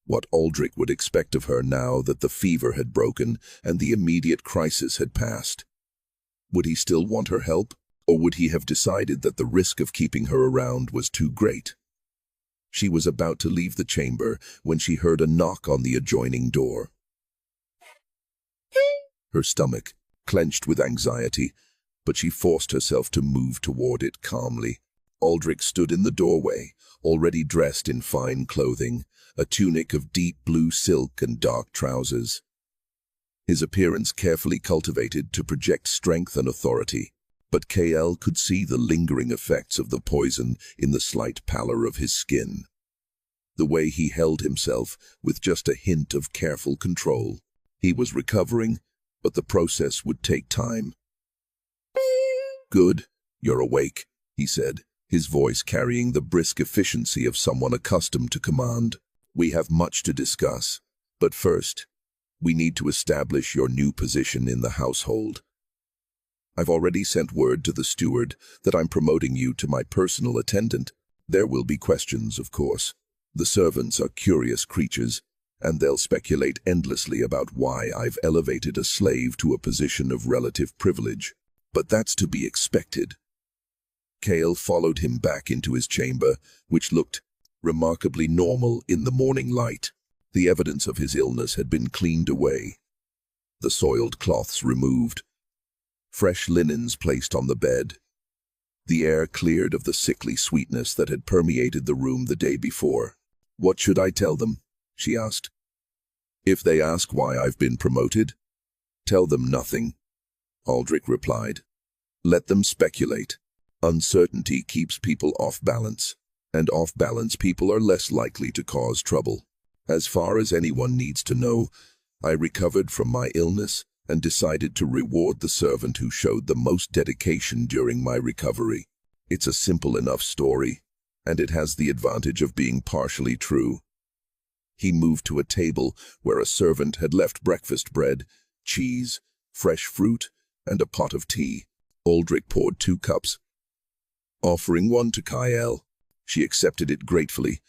what Aldrich would expect of her now that the fever had broken and the immediate crisis had passed. Would he still want her help, or would he have decided that the risk of keeping her around was too great? She was about to leave the chamber when she heard a knock on the adjoining door. Her stomach clenched with anxiety, but she forced herself to move toward it calmly. Aldrich stood in the doorway, already dressed in fine clothing, a tunic of deep blue silk and dark trousers. His appearance carefully cultivated to project strength and authority, but Kale could see the lingering effects of the poison in the slight pallor of his skin. The way he held himself with just a hint of careful control. He was recovering, but the process would take time. Good, you're awake, he said, his voice carrying the brisk efficiency of someone accustomed to command. We have much to discuss, but first, we need to establish your new position in the household. I've already sent word to the steward that I'm promoting you to my personal attendant. There will be questions, of course. The servants are curious creatures, and they'll speculate endlessly about why I've elevated a slave to a position of relative privilege. But that's to be expected. Kale followed him back into his chamber, which looked remarkably normal in the morning light. The evidence of his illness had been cleaned away, the soiled cloths removed, fresh linens placed on the bed. The air cleared of the sickly sweetness that had permeated the room the day before. What should I tell them? She asked. If they ask why I've been promoted, tell them nothing, Aldrich replied. Let them speculate. Uncertainty keeps people off balance, and off-balance people are less likely to cause trouble. As far as anyone needs to know, I recovered from my illness and decided to reward the servant who showed the most dedication during my recovery. It's a simple enough story, and it has the advantage of being partially true. He moved to a table where a servant had left breakfast bread, cheese, fresh fruit, and a pot of tea. Aldrich poured 2 cups, offering one to Kyle. She accepted it gratefully,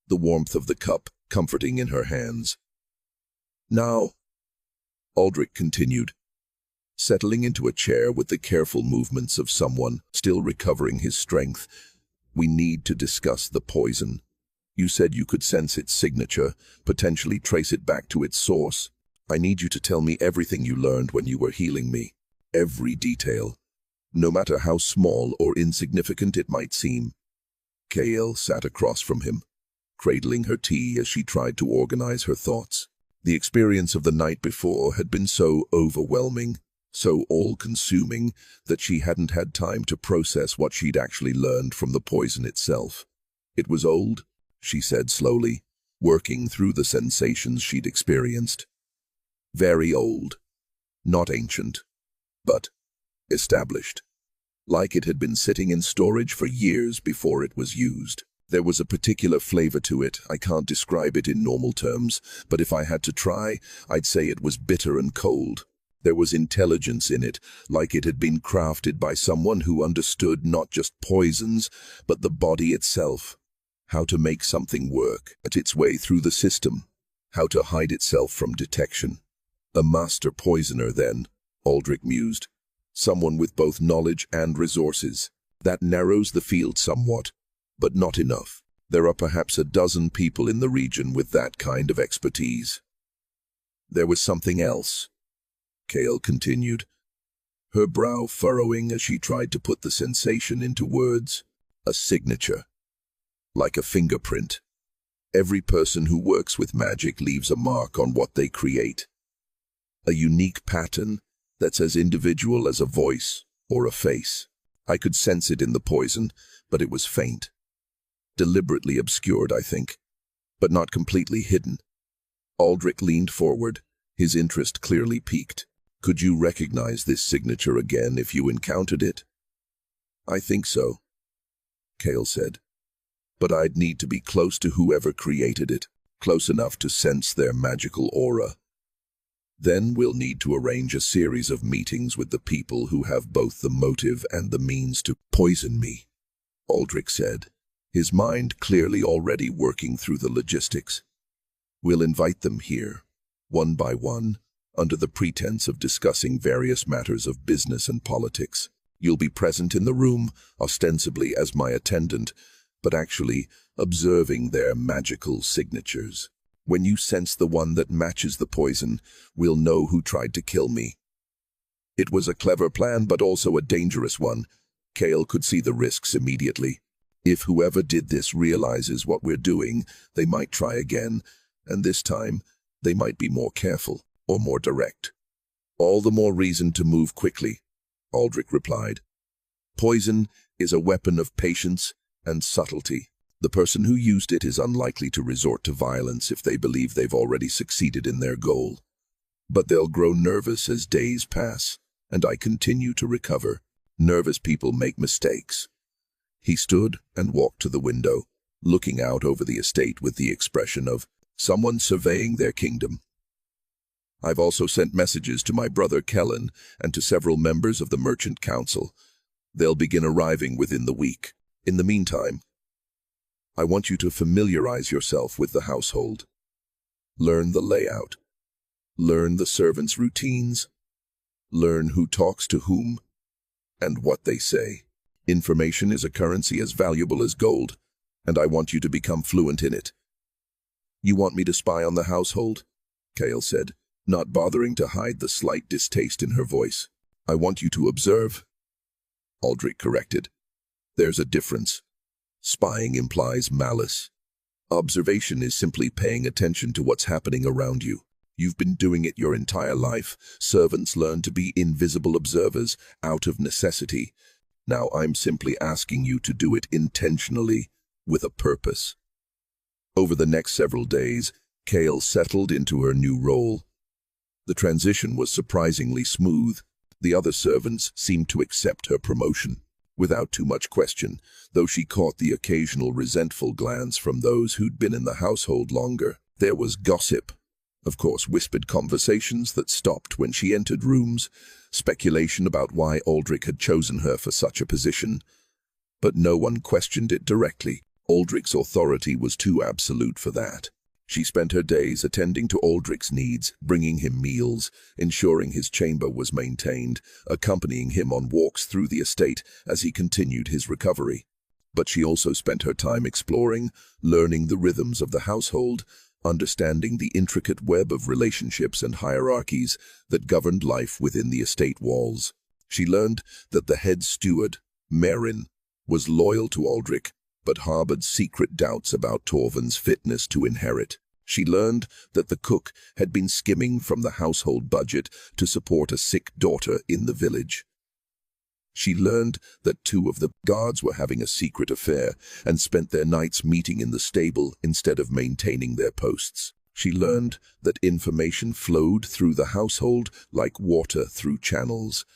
the warmth of the cup comforting in her hands. "Now," Aldrich continued, settling into a chair with the careful movements of someone still recovering his strength, "we need to discuss the poison. You said you could sense its signature, potentially trace it back to its source. I need you to tell me everything you learned when you were healing me. Every detail, no matter how small or insignificant it might seem." Kale sat across from him, cradling her tea as she tried to organize her thoughts. The experience of the night before had been so overwhelming, so all-consuming, that she hadn't had time to process what she'd actually learned from the poison itself. It was old, she said slowly, working through the sensations she'd experienced. Very old. Not ancient, but established. Like it had been sitting in storage for years before it was used. There was a particular flavor to it. I can't describe it in normal terms, but if I had to try, I'd say it was bitter and cold. There was intelligence in it, like it had been crafted by someone who understood not just poisons, but the body itself. How to make something work at its way through the system. How to hide itself from detection. A master poisoner, then, Aldrich mused. Someone with both knowledge and resources. That narrows the field somewhat, but not enough. There are perhaps a dozen people in the region with that kind of expertise. There was something else, Kale continued, her brow furrowing as she tried to put the sensation into words. A signature. Like a fingerprint. Every person who works with magic leaves a mark on what they create. A unique pattern that's as individual as a voice or a face. I could sense it in the poison, but it was faint. Deliberately obscured, I think, but not completely hidden. Aldrich leaned forward, his interest clearly piqued. Could you recognize this signature again if you encountered it? I think so, Kale said. But I'd need to be close to whoever created it, close enough to sense their magical aura. Then we'll need to arrange a series of meetings with the people who have both the motive and the means to poison me, Aldrich said, his mind clearly already working through the logistics. We'll invite them here, one by one, under the pretense of discussing various matters of business and politics. You'll be present in the room, ostensibly as my attendant, but actually observing their magical signatures. When you sense the one that matches the poison, we'll know who tried to kill me. It was a clever plan, but also a dangerous one. Kale could see the risks immediately. If whoever did this realizes what we're doing, they might try again, and this time they might be more careful or more direct. All the more reason to move quickly, Aldrich replied. Poison is a weapon of patience and subtlety. The person who used it is unlikely to resort to violence if they believe they've already succeeded in their goal. But they'll grow nervous as days pass, and I continue to recover. Nervous people make mistakes. He stood and walked to the window, looking out over the estate with the expression of someone surveying their kingdom. I've also sent messages to my brother Kellen and to several members of the Merchant Council. They'll begin arriving within the week. In the meantime, I want you to familiarize yourself with the household. Learn the layout. Learn the servants' routines. Learn who talks to whom and what they say. Information is a currency as valuable as gold, and I want you to become fluent in it. You want me to spy on the household? Kale said, not bothering to hide the slight distaste in her voice. I want you to observe. Aldrich corrected. There's a difference. Spying implies malice. Observation is simply paying attention to what's happening around you. You've been doing it your entire life. Servants learn to be invisible observers out of necessity. Now I'm simply asking you to do it intentionally, with a purpose." Over the next several days, Kale settled into her new role. The transition was surprisingly smooth. The other servants seemed to accept her promotion without too much question, though she caught the occasional resentful glance from those who'd been in the household longer. There was gossip. Of course, whispered conversations that stopped when she entered rooms, speculation about why Aldrich had chosen her for such a position. But no one questioned it directly. Aldrich's authority was too absolute for that. She spent her days attending to Aldrich's needs, bringing him meals, ensuring his chamber was maintained, accompanying him on walks through the estate as he continued his recovery. But she also spent her time exploring, learning the rhythms of the household, understanding the intricate web of relationships and hierarchies that governed life within the estate walls. She learned that the head steward, Marin, was loyal to Aldrich, but harbored secret doubts about Torvin's fitness to inherit. She learned that the cook had been skimming from the household budget to support a sick daughter in the village. She learned that 2 of the guards were having a secret affair and spent their nights meeting in the stable instead of maintaining their posts. She learned that information flowed through the household like water through channels,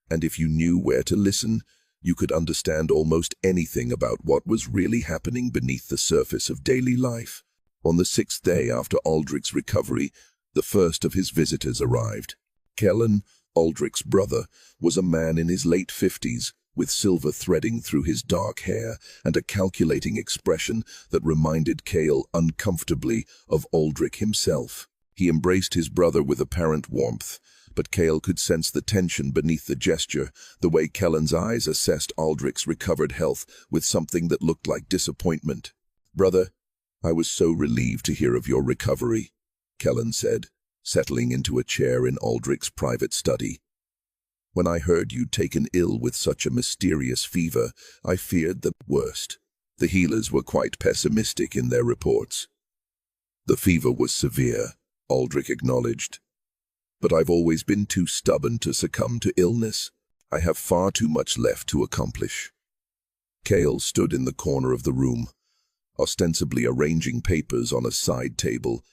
and if you knew where to listen, you could understand almost anything about what was really happening beneath the surface of daily life. On the 6th day after Aldrich's recovery, the first of his visitors arrived. Kellen, Aldrich's brother, was a man in his late 50s, with silver threading through his dark hair and a calculating expression that reminded Kale uncomfortably of Aldrich himself. He embraced his brother with apparent warmth, but Kale could sense the tension beneath the gesture, the way Kellen's eyes assessed Aldrich's recovered health with something that looked like disappointment. "Brother, I was so relieved to hear of your recovery," Kellen said, settling into a chair in Aldrich's private study. "When I heard you'd taken ill with such a mysterious fever, I feared the worst." The healers were quite pessimistic in their reports. "The fever was severe," Aldrich acknowledged. "But I've always been too stubborn to succumb to illness. I have far too much left to accomplish." Kale stood in the corner of the room, ostensibly arranging papers on a side table,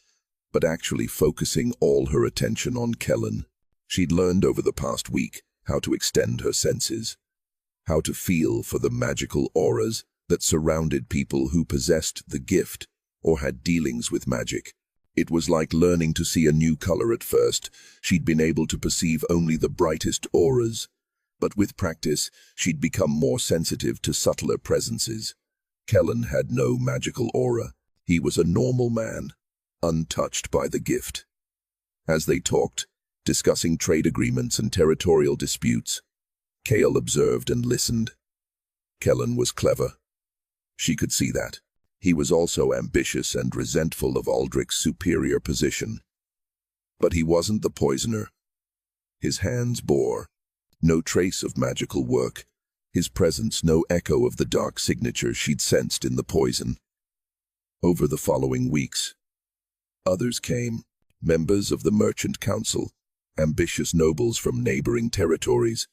but actually focusing all her attention on Kellen. She'd learned over the past week how to extend her senses, how to feel for the magical auras that surrounded people who possessed the gift or had dealings with magic. It was like learning to see a new color at first. She'd been able to perceive only the brightest auras, but with practice, she'd become more sensitive to subtler presences. Kellen had no magical aura. He was a normal man, untouched by the gift. As they talked, discussing trade agreements and territorial disputes, Kale observed and listened. Kellen was clever. She could see that. He was also ambitious and resentful of Aldrich's superior position. But he wasn't the poisoner. His hands bore no trace of magical work, his presence no echo of the dark signature she'd sensed in the poison. Over the following weeks, others came, members of the Merchant Council, ambitious nobles from neighboring territories,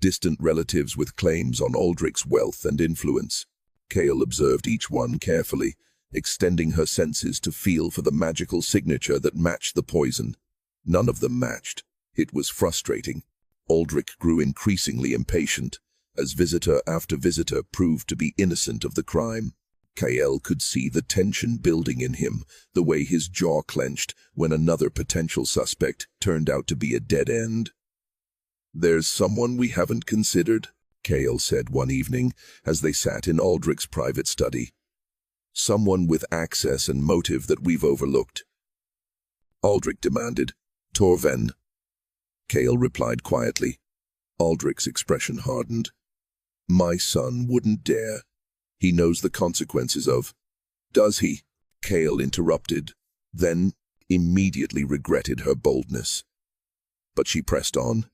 distant relatives with claims on Aldrich's wealth and influence. Kale observed each one carefully, extending her senses to feel for the magical signature that matched the poison. None of them matched. It was frustrating. Aldrich grew increasingly impatient, as visitor after visitor proved to be innocent of the crime. Kale could see the tension building in him, the way his jaw clenched when another potential suspect turned out to be a dead end. "There's someone we haven't considered," Kale said one evening as they sat in Aldrich's private study. "Someone with access and motive that we've overlooked." Aldrich demanded. "Torven." Kale replied quietly. Aldrich's expression hardened. "My son wouldn't dare. He knows the consequences of—" "Does he?" Kale interrupted, then immediately regretted her boldness. But she pressed on.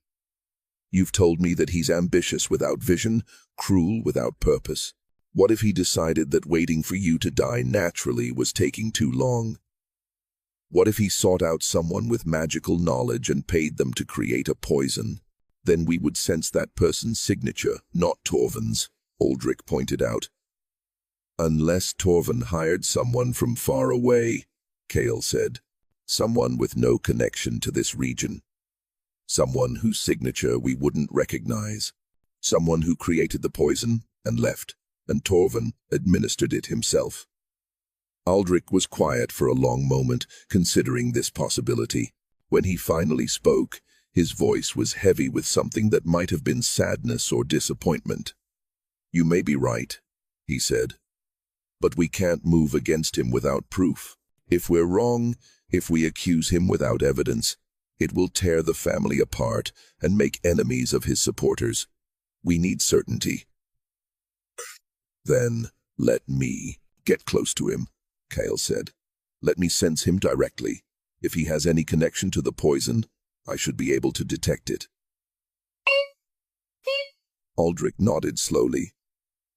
"You've told me that he's ambitious without vision, cruel without purpose. What if he decided that waiting for you to die naturally was taking too long? What if he sought out someone with magical knowledge and paid them to create a poison?" Then we would sense that person's signature, not Torvin's, Aldrich pointed out. Unless Torvin hired someone from far away, Kale said. Someone with no connection to this region. Someone whose signature we wouldn't recognize. Someone who created the poison and left, and Torvin administered it himself. Aldrich was quiet for a long moment, considering this possibility. When he finally spoke, his voice was heavy with something that might have been sadness or disappointment. "You may be right," he said. "But we can't move against him without proof. If we're wrong, if we accuse him without evidence, it will tear the family apart and make enemies of his supporters. We need certainty." "Then let me get close to him," Kale said. "Let me sense him directly. If he has any connection to the poison, I should be able to detect it." Aldrich nodded slowly.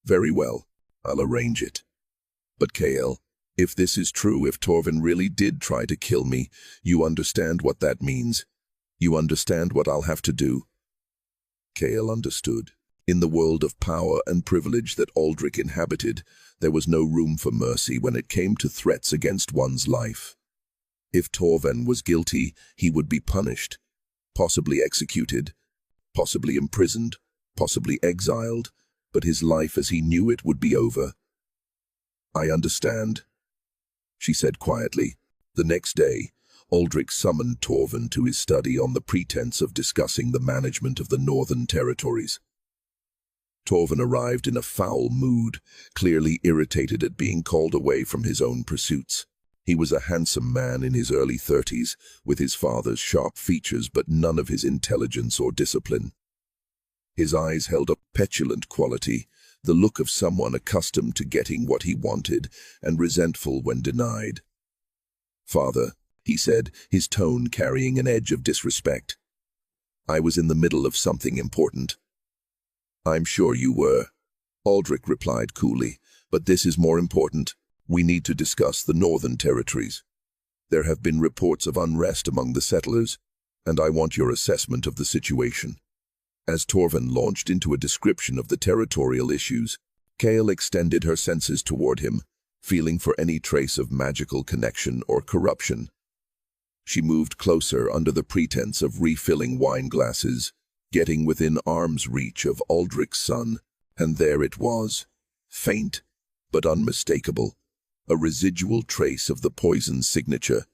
"Very well, I'll arrange it. But Kale, if this is true, if Torvin really did try to kill me, you understand what that means? You understand what I'll have to do?" Kale understood. In the world of power and privilege that Aldrich inhabited, there was no room for mercy when it came to threats against one's life. If Torvin was guilty, he would be punished, possibly executed, possibly imprisoned, possibly exiled, but his life as he knew it would be over. "I understand," she said quietly. The next day, Aldrich summoned Torvin to his study on the pretense of discussing the management of the Northern Territories. Torvin arrived in a foul mood, clearly irritated at being called away from his own pursuits. He was a handsome man in his early 30s, with his father's sharp features but none of his intelligence or discipline. His eyes held a petulant quality, the look of someone accustomed to getting what he wanted and resentful when denied. "Father," he said, his tone carrying an edge of disrespect. "I was in the middle of something important." "I'm sure you were," Aldrich replied coolly, "but this is more important. We need to discuss the Northern Territories. There have been reports of unrest among the settlers, and I want your assessment of the situation." As Torvin launched into a description of the territorial issues, Kale extended her senses toward him, feeling for any trace of magical connection or corruption. She moved closer under the pretense of refilling wine glasses, getting within arm's reach of Aldrich's son, and there it was, faint but unmistakable, a residual trace of the poison's signature,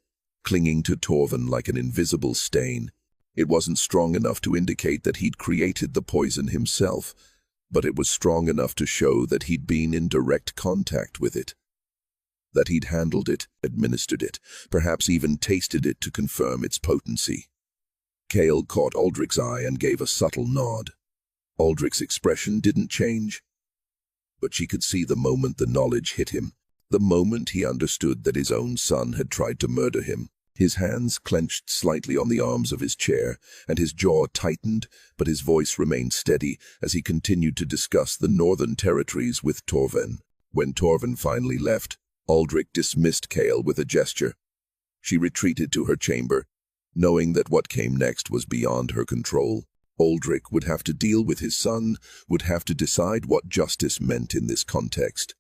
clinging to Torvin like an invisible stain. It wasn't strong enough to indicate that he'd created the poison himself, but it was strong enough to show that he'd been in direct contact with it. That he'd handled it, administered it, perhaps even tasted it to confirm its potency. Kale caught Aldrich's eye and gave a subtle nod. Aldrich's expression didn't change, but she could see the moment the knowledge hit him, the moment he understood that his own son had tried to murder him. His hands clenched slightly on the arms of his chair, and his jaw tightened, but his voice remained steady as he continued to discuss the Northern Territories with Torvin. When Torvin finally left, Aldrich dismissed Kale with a gesture. She retreated to her chamber, knowing that what came next was beyond her control. Aldrich would have to deal with his son, would have to decide what justice meant in this context.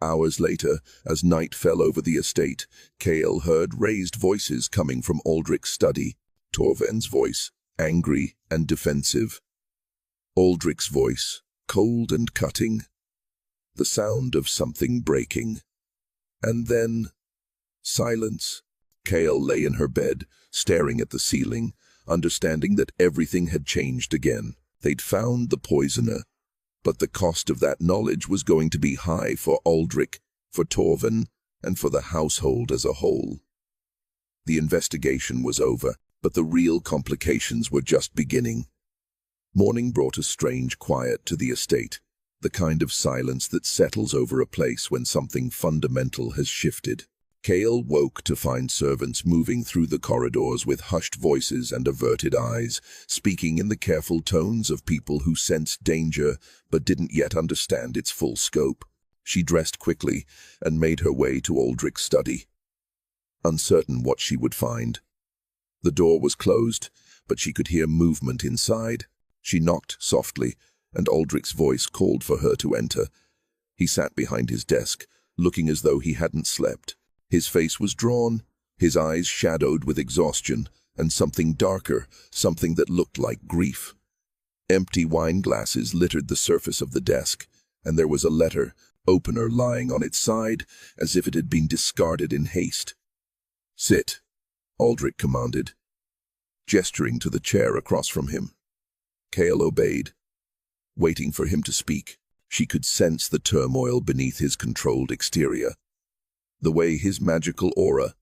Hours later, as night fell over the estate, Kale heard raised voices coming from Aldrich's study. Torvin's voice, angry and defensive. Aldrich's voice, cold and cutting. The sound of something breaking. And then, silence. Kale lay in her bed, staring at the ceiling, understanding that everything had changed again. They'd found the poisoner. But the cost of that knowledge was going to be high for Aldrich, for Torvin, and for the household as a whole. The investigation was over, but the real complications were just beginning. Morning brought a strange quiet to the estate, the kind of silence that settles over a place when something fundamental has shifted. Kale woke to find servants moving through the corridors with hushed voices and averted eyes, speaking in the careful tones of people who sensed danger but didn't yet understand its full scope. She dressed quickly and made her way to Aldrich's study, uncertain what she would find. The door was closed, but she could hear movement inside. She knocked softly, and Aldrich's voice called for her to enter. He sat behind his desk, looking as though he hadn't slept. His face was drawn, his eyes shadowed with exhaustion, and something darker, something that looked like grief. Empty wine glasses littered the surface of the desk, and there was a letter opener lying on its side, as if it had been discarded in haste. "Sit," Aldrich commanded, gesturing to the chair across from him. Cale obeyed, waiting for him to speak. She could sense the turmoil beneath his controlled exterior, the way his magical aura,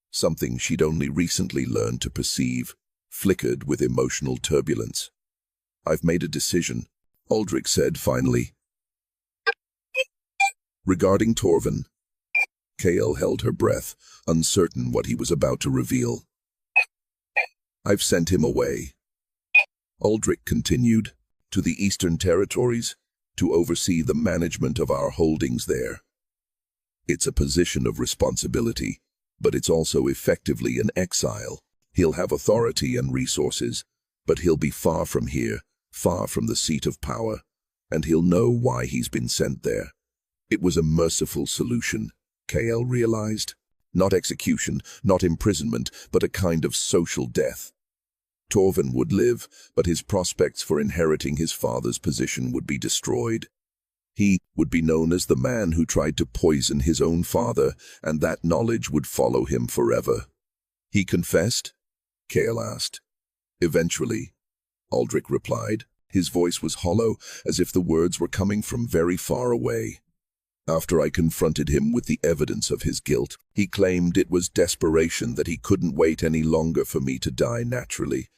something she'd only recently learned to perceive, flickered with emotional turbulence. "I've made a decision," Aldrich said finally. "Regarding Torvin." Cale held her breath, uncertain what he was about to reveal. "I've sent him away," Aldrich continued, "to the Eastern Territories, to oversee the management of our holdings there. It's a position of responsibility, but it's also effectively an exile. He'll have authority and resources, but he'll be far from here, far from the seat of power, and he'll know why he's been sent there." It was a merciful solution, Cale realized. Not execution, not imprisonment, but a kind of social death. Torvin would live, but his prospects for inheriting his father's position would be destroyed. He would be known as the man who tried to poison his own father, and that knowledge would follow him forever. "He confessed?" Cale asked. "Eventually," Aldrich replied. His voice was hollow, as if the words were coming from very far away. "After I confronted him with the evidence of his guilt, he claimed it was desperation, that he couldn't wait any longer for me to die naturally,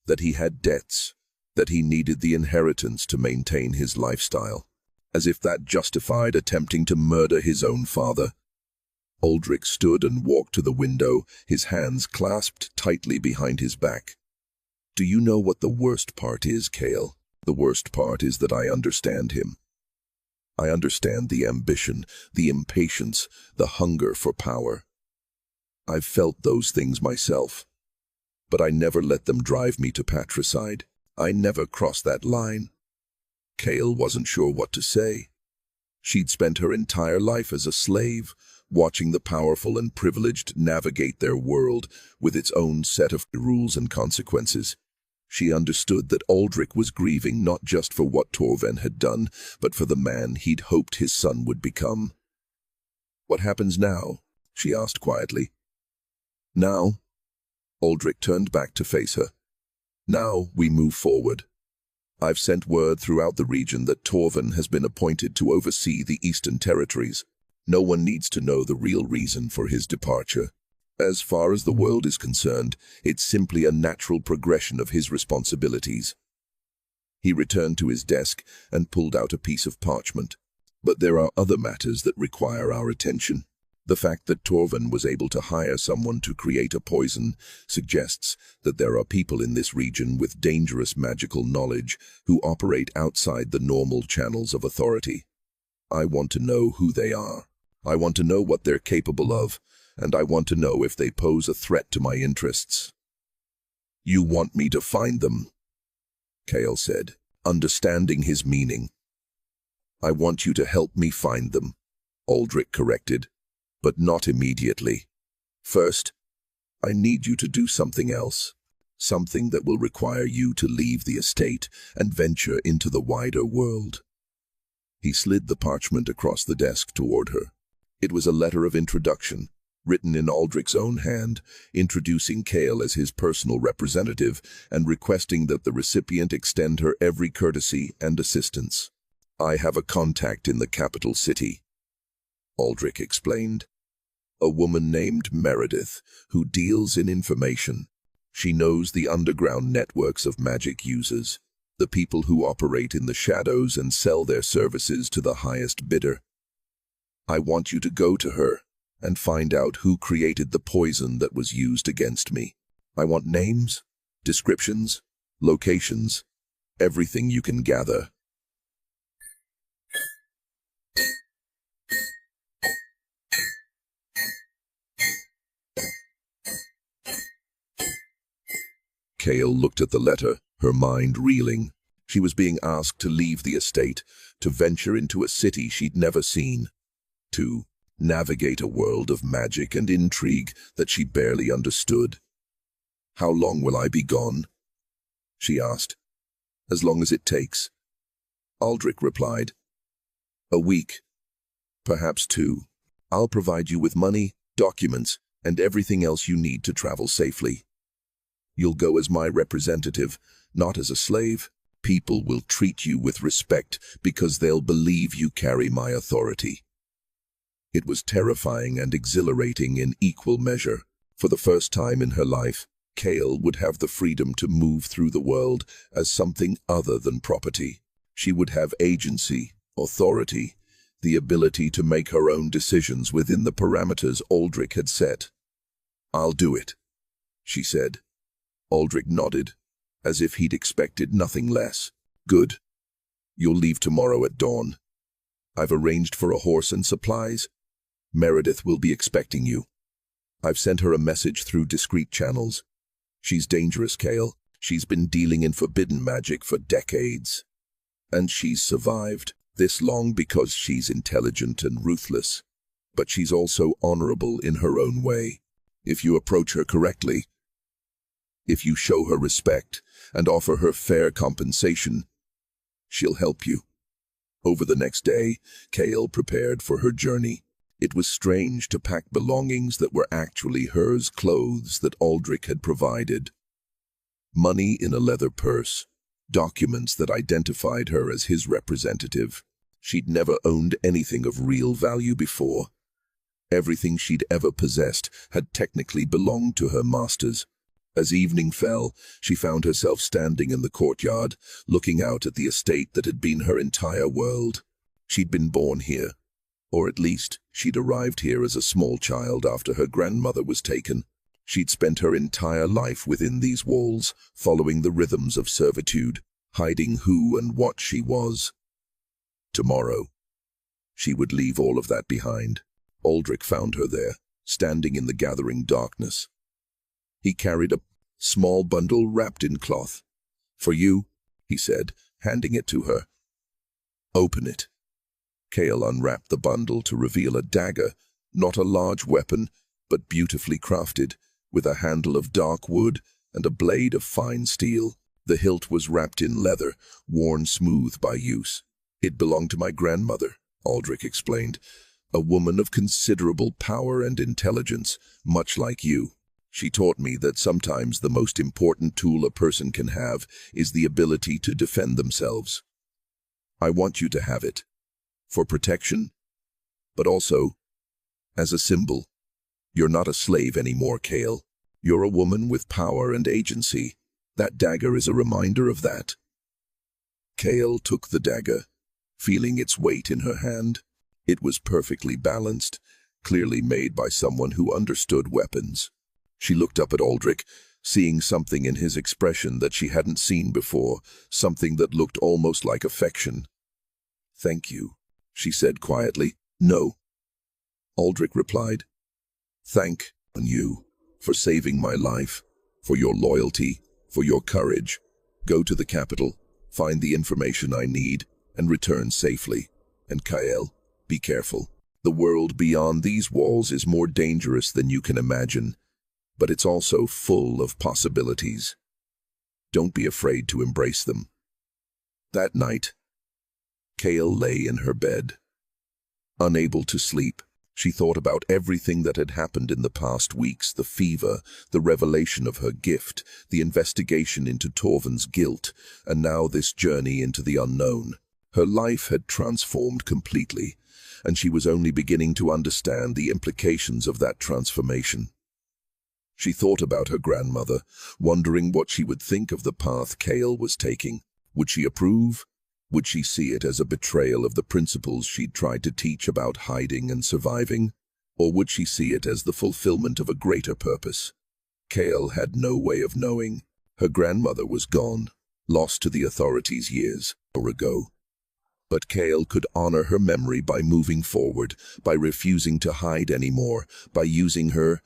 that he had debts, that he needed the inheritance to maintain his lifestyle, as if that justified attempting to murder his own father." Aldrich stood and walked to the window, his hands clasped tightly behind his back. "Do you know what the worst part is, Cale? The worst part is that I understand him. I understand the ambition, the impatience, the hunger for power. I've felt those things myself, but I never let them drive me to patricide. I never crossed that line." Cale wasn't sure what to say. She'd spent her entire life as a slave, watching the powerful and privileged navigate their world with its own set of rules and consequences. She understood that Aldrich was grieving not just for what Torvin had done, but for the man he'd hoped his son would become. "What happens now?" she asked quietly. "Now?" Aldrich turned back to face her. "Now we move forward. I've sent word throughout the region that Torvin has been appointed to oversee the Eastern Territories. No one needs to know the real reason for his departure. As far as the world is concerned, it's simply a natural progression of his responsibilities." He returned to his desk and pulled out a piece of parchment. "But there are other matters that require our attention. The fact that Torvin was able to hire someone to create a poison suggests that there are people in this region with dangerous magical knowledge who operate outside the normal channels of authority. I want to know who they are. I want to know what they're capable of, and I want to know if they pose a threat to my interests." "You want me to find them?" Cale said, understanding his meaning. "I want you to help me find them," Aldrich corrected, "but not immediately. First, I need you to do something else, something that will require you to leave the estate and venture into the wider world." He slid the parchment across the desk toward her. It was a letter of introduction, written in Aldrich's own hand, introducing Cale as his personal representative and requesting that the recipient extend her every courtesy and assistance. "I have a contact in the capital city," Aldrich explained. "A woman named Meredith, who deals in information. She knows the underground networks of magic users, the people who operate in the shadows and sell their services to the highest bidder. I want you to go to her and find out who created the poison that was used against me. I want names, descriptions, locations, everything you can gather." Kale looked at the letter, her mind reeling. She was being asked to leave the estate, to venture into a city she'd never seen, to navigate a world of magic and intrigue that she barely understood. "How long will I be gone?" she asked. "As long as it takes," Aldrich replied. "A week, perhaps 2. I'll provide you with money, documents, and everything else you need to travel safely. You'll go as my representative, not as a slave. People will treat you with respect because they'll believe you carry my authority." It was terrifying and exhilarating in equal measure. For the first time in her life, Kale would have the freedom to move through the world as something other than property. She would have agency, authority, the ability to make her own decisions within the parameters Aldrich had set. "I'll do it," she said. Aldrich nodded, as if he'd expected nothing less. "Good. You'll leave tomorrow at dawn. I've arranged for a horse and supplies. Meredith will be expecting you. I've sent her a message through discreet channels. She's dangerous, Kale. She's been dealing in forbidden magic for decades. And she's survived this long because she's intelligent and ruthless. But she's also honorable in her own way. If you approach her correctly, if you show her respect and offer her fair compensation, she'll help you." Over the next day, Kale prepared for her journey. It was strange to pack belongings that were actually hers, clothes that Aldrich had provided, money in a leather purse, documents that identified her as his representative. She'd never owned anything of real value before. Everything she'd ever possessed had technically belonged to her masters. As evening fell, she found herself standing in the courtyard, looking out at the estate that had been her entire world. She'd been born here, or at least she'd arrived here as a small child after her grandmother was taken. She'd spent her entire life within these walls, following the rhythms of servitude, hiding who and what she was. Tomorrow, she would leave all of that behind. Aldrich found her there, standing in the gathering darkness. He carried a small bundle wrapped in cloth. "For you," he said, handing it to her. "Open it." Kale unwrapped the bundle to reveal a dagger, not a large weapon, but beautifully crafted, with a handle of dark wood and a blade of fine steel. The hilt was wrapped in leather, worn smooth by use. "It belonged to my grandmother," Aldrich explained, "a woman of considerable power and intelligence, much like you. She taught me that sometimes the most important tool a person can have is the ability to defend themselves. I want you to have it. For protection, but also as a symbol. You're not a slave anymore, Kale. You're a woman with power and agency. That dagger is a reminder of that." Kale took the dagger, feeling its weight in her hand. It was perfectly balanced, clearly made by someone who understood weapons. She looked up at Aldrich, seeing something in his expression that she hadn't seen before, something that looked almost like affection. "Thank you," she said quietly. "No," Aldrich replied. "Thank you for saving my life, for your loyalty, for your courage. Go to the capital, find the information I need, and return safely. And Kale, be careful. The world beyond these walls is more dangerous than you can imagine, but it's also full of possibilities. Don't be afraid to embrace them." That night, Kale lay in her bed. Unable to sleep, she thought about everything that had happened in the past weeks, the fever, the revelation of her gift, the investigation into Torvin's guilt, and now this journey into the unknown. Her life had transformed completely, and she was only beginning to understand the implications of that transformation. She thought about her grandmother, wondering what she would think of the path Kale was taking. Would she approve? Would she see it as a betrayal of the principles she'd tried to teach about hiding and surviving? Or would she see it as the fulfillment of a greater purpose? Kale had no way of knowing. Her grandmother was gone, lost to the authorities years ago. But Kale could honor her memory by moving forward, by refusing to hide anymore, by using her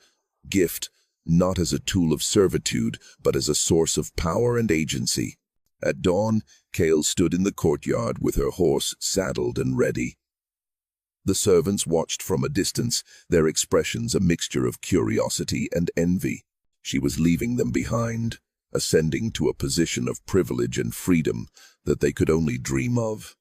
gift not as a tool of servitude, but as a source of power and agency. At dawn, Kale stood in the courtyard with her horse saddled and ready. The servants watched from a distance, their expressions a mixture of curiosity and envy. She was leaving them behind, ascending to a position of privilege and freedom that they could only dream of.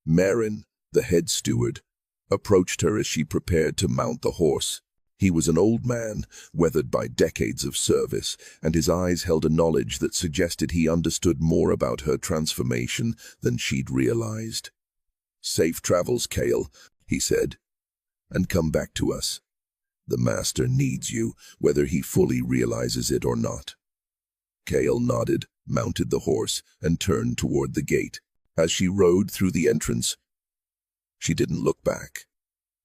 Marin, the head steward, approached her as she prepared to mount the horse. He was an old man, weathered by decades of service, and his eyes held a knowledge that suggested he understood more about her transformation than she'd realized. "Safe travels, Kale," he said, "and come back to us. The master needs you, whether he fully realizes it or not." Kale nodded, mounted the horse, and turned toward the gate. As she rode through the entrance, she didn't look back.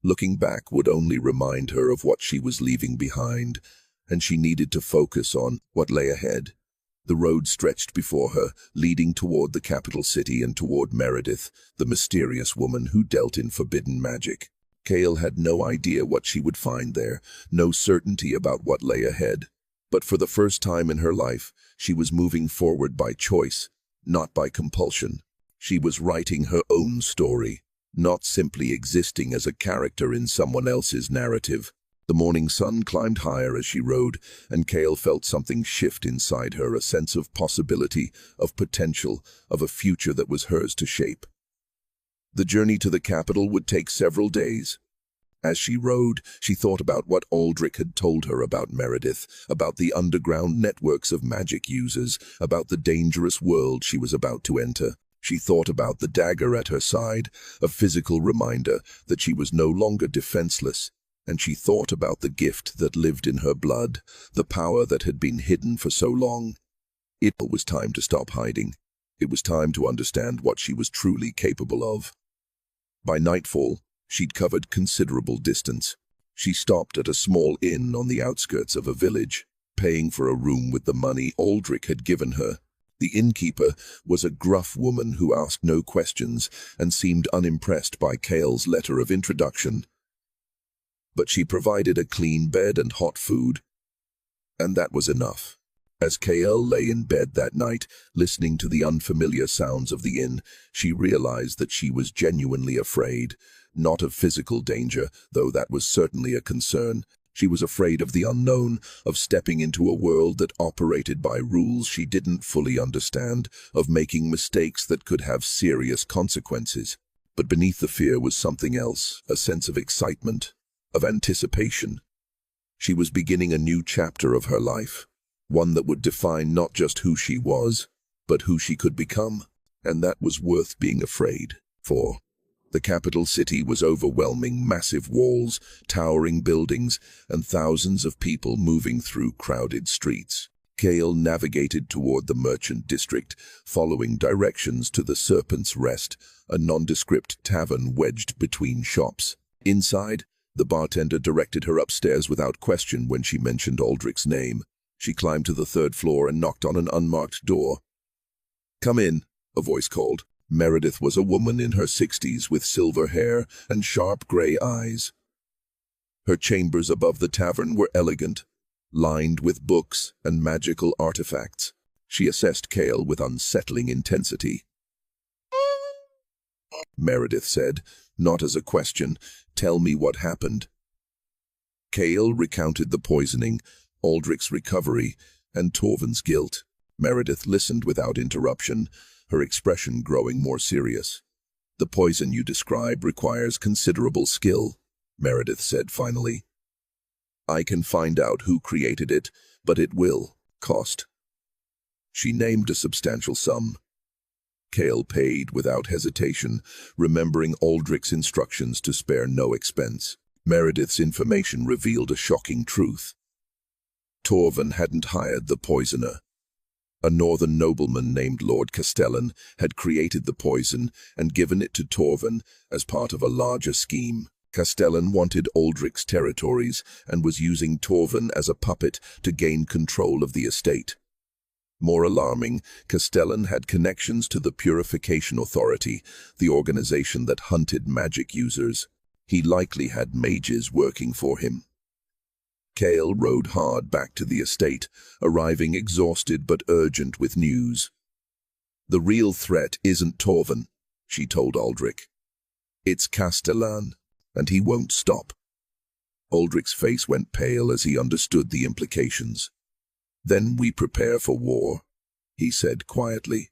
Looking back would only remind her of what she was leaving behind, and she needed to focus on what lay ahead. The road stretched before her, leading toward the capital city and toward Meredith, the mysterious woman who dealt in forbidden magic. Kale had no idea what she would find there, no certainty about what lay ahead. But for the first time in her life, she was moving forward by choice, not by compulsion. She was writing her own story, not simply existing as a character in someone else's narrative. The morning sun climbed higher as she rode, and Kale felt something shift inside her, a sense of possibility, of potential, of a future that was hers to shape. The journey to the capital would take several days. As she rode, she thought about what Aldrich had told her about Meredith, about the underground networks of magic users, about the dangerous world she was about to enter. She thought about the dagger at her side, a physical reminder that she was no longer defenseless, and she thought about the gift that lived in her blood, the power that had been hidden for so long. It was time to stop hiding. It was time to understand what she was truly capable of. By nightfall, she'd covered considerable distance. She stopped at a small inn on the outskirts of a village, paying for a room with the money Aldrich had given her. The innkeeper was a gruff woman who asked no questions and seemed unimpressed by Kale's letter of introduction. But she provided a clean bed and hot food, and that was enough. As Kale lay in bed that night, listening to the unfamiliar sounds of the inn, she realized that she was genuinely afraid, not of physical danger, though that was certainly a concern. She was afraid of the unknown, of stepping into a world that operated by rules she didn't fully understand, of making mistakes that could have serious consequences. But beneath the fear was something else, a sense of excitement, of anticipation. She was beginning a new chapter of her life, one that would define not just who she was, but who she could become, and that was worth being afraid for. The capital city was overwhelming, massive walls, towering buildings, and thousands of people moving through crowded streets. Kale navigated toward the merchant district, following directions to the Serpent's Rest, a nondescript tavern wedged between shops. Inside, the bartender directed her upstairs without question when she mentioned Aldrich's name. She climbed to the third floor and knocked on an unmarked door. "Come in," a voice called. Meredith was a woman in her 60s with silver hair and sharp gray eyes. Her chambers above the tavern were elegant, lined with books and magical artifacts. She assessed Kale with unsettling intensity. Meredith said, not as a question, "Tell me what happened." Kale recounted the poisoning, Aldrich's recovery, and Torvin's guilt. Meredith listened without interruption, her expression growing more serious. "The poison you describe requires considerable skill," Meredith said finally. "I can find out who created it, but it will cost." She named a substantial sum. Kale paid without hesitation, remembering Aldrich's instructions to spare no expense. Meredith's information revealed a shocking truth. Torvin hadn't hired the poisoner. A northern nobleman named Lord Castellan had created the poison and given it to Torvin as part of a larger scheme. Castellan wanted Aldrich's territories and was using Torvin as a puppet to gain control of the estate. More alarming, Castellan had connections to the Purification Authority, the organization that hunted magic users. He likely had mages working for him. Kale rode hard back to the estate, arriving exhausted but urgent with news. "The real threat isn't Torvin," she told Aldrich. "It's Castellan, and he won't stop." Aldrich's face went pale as he understood the implications. "Then we prepare for war," he said quietly.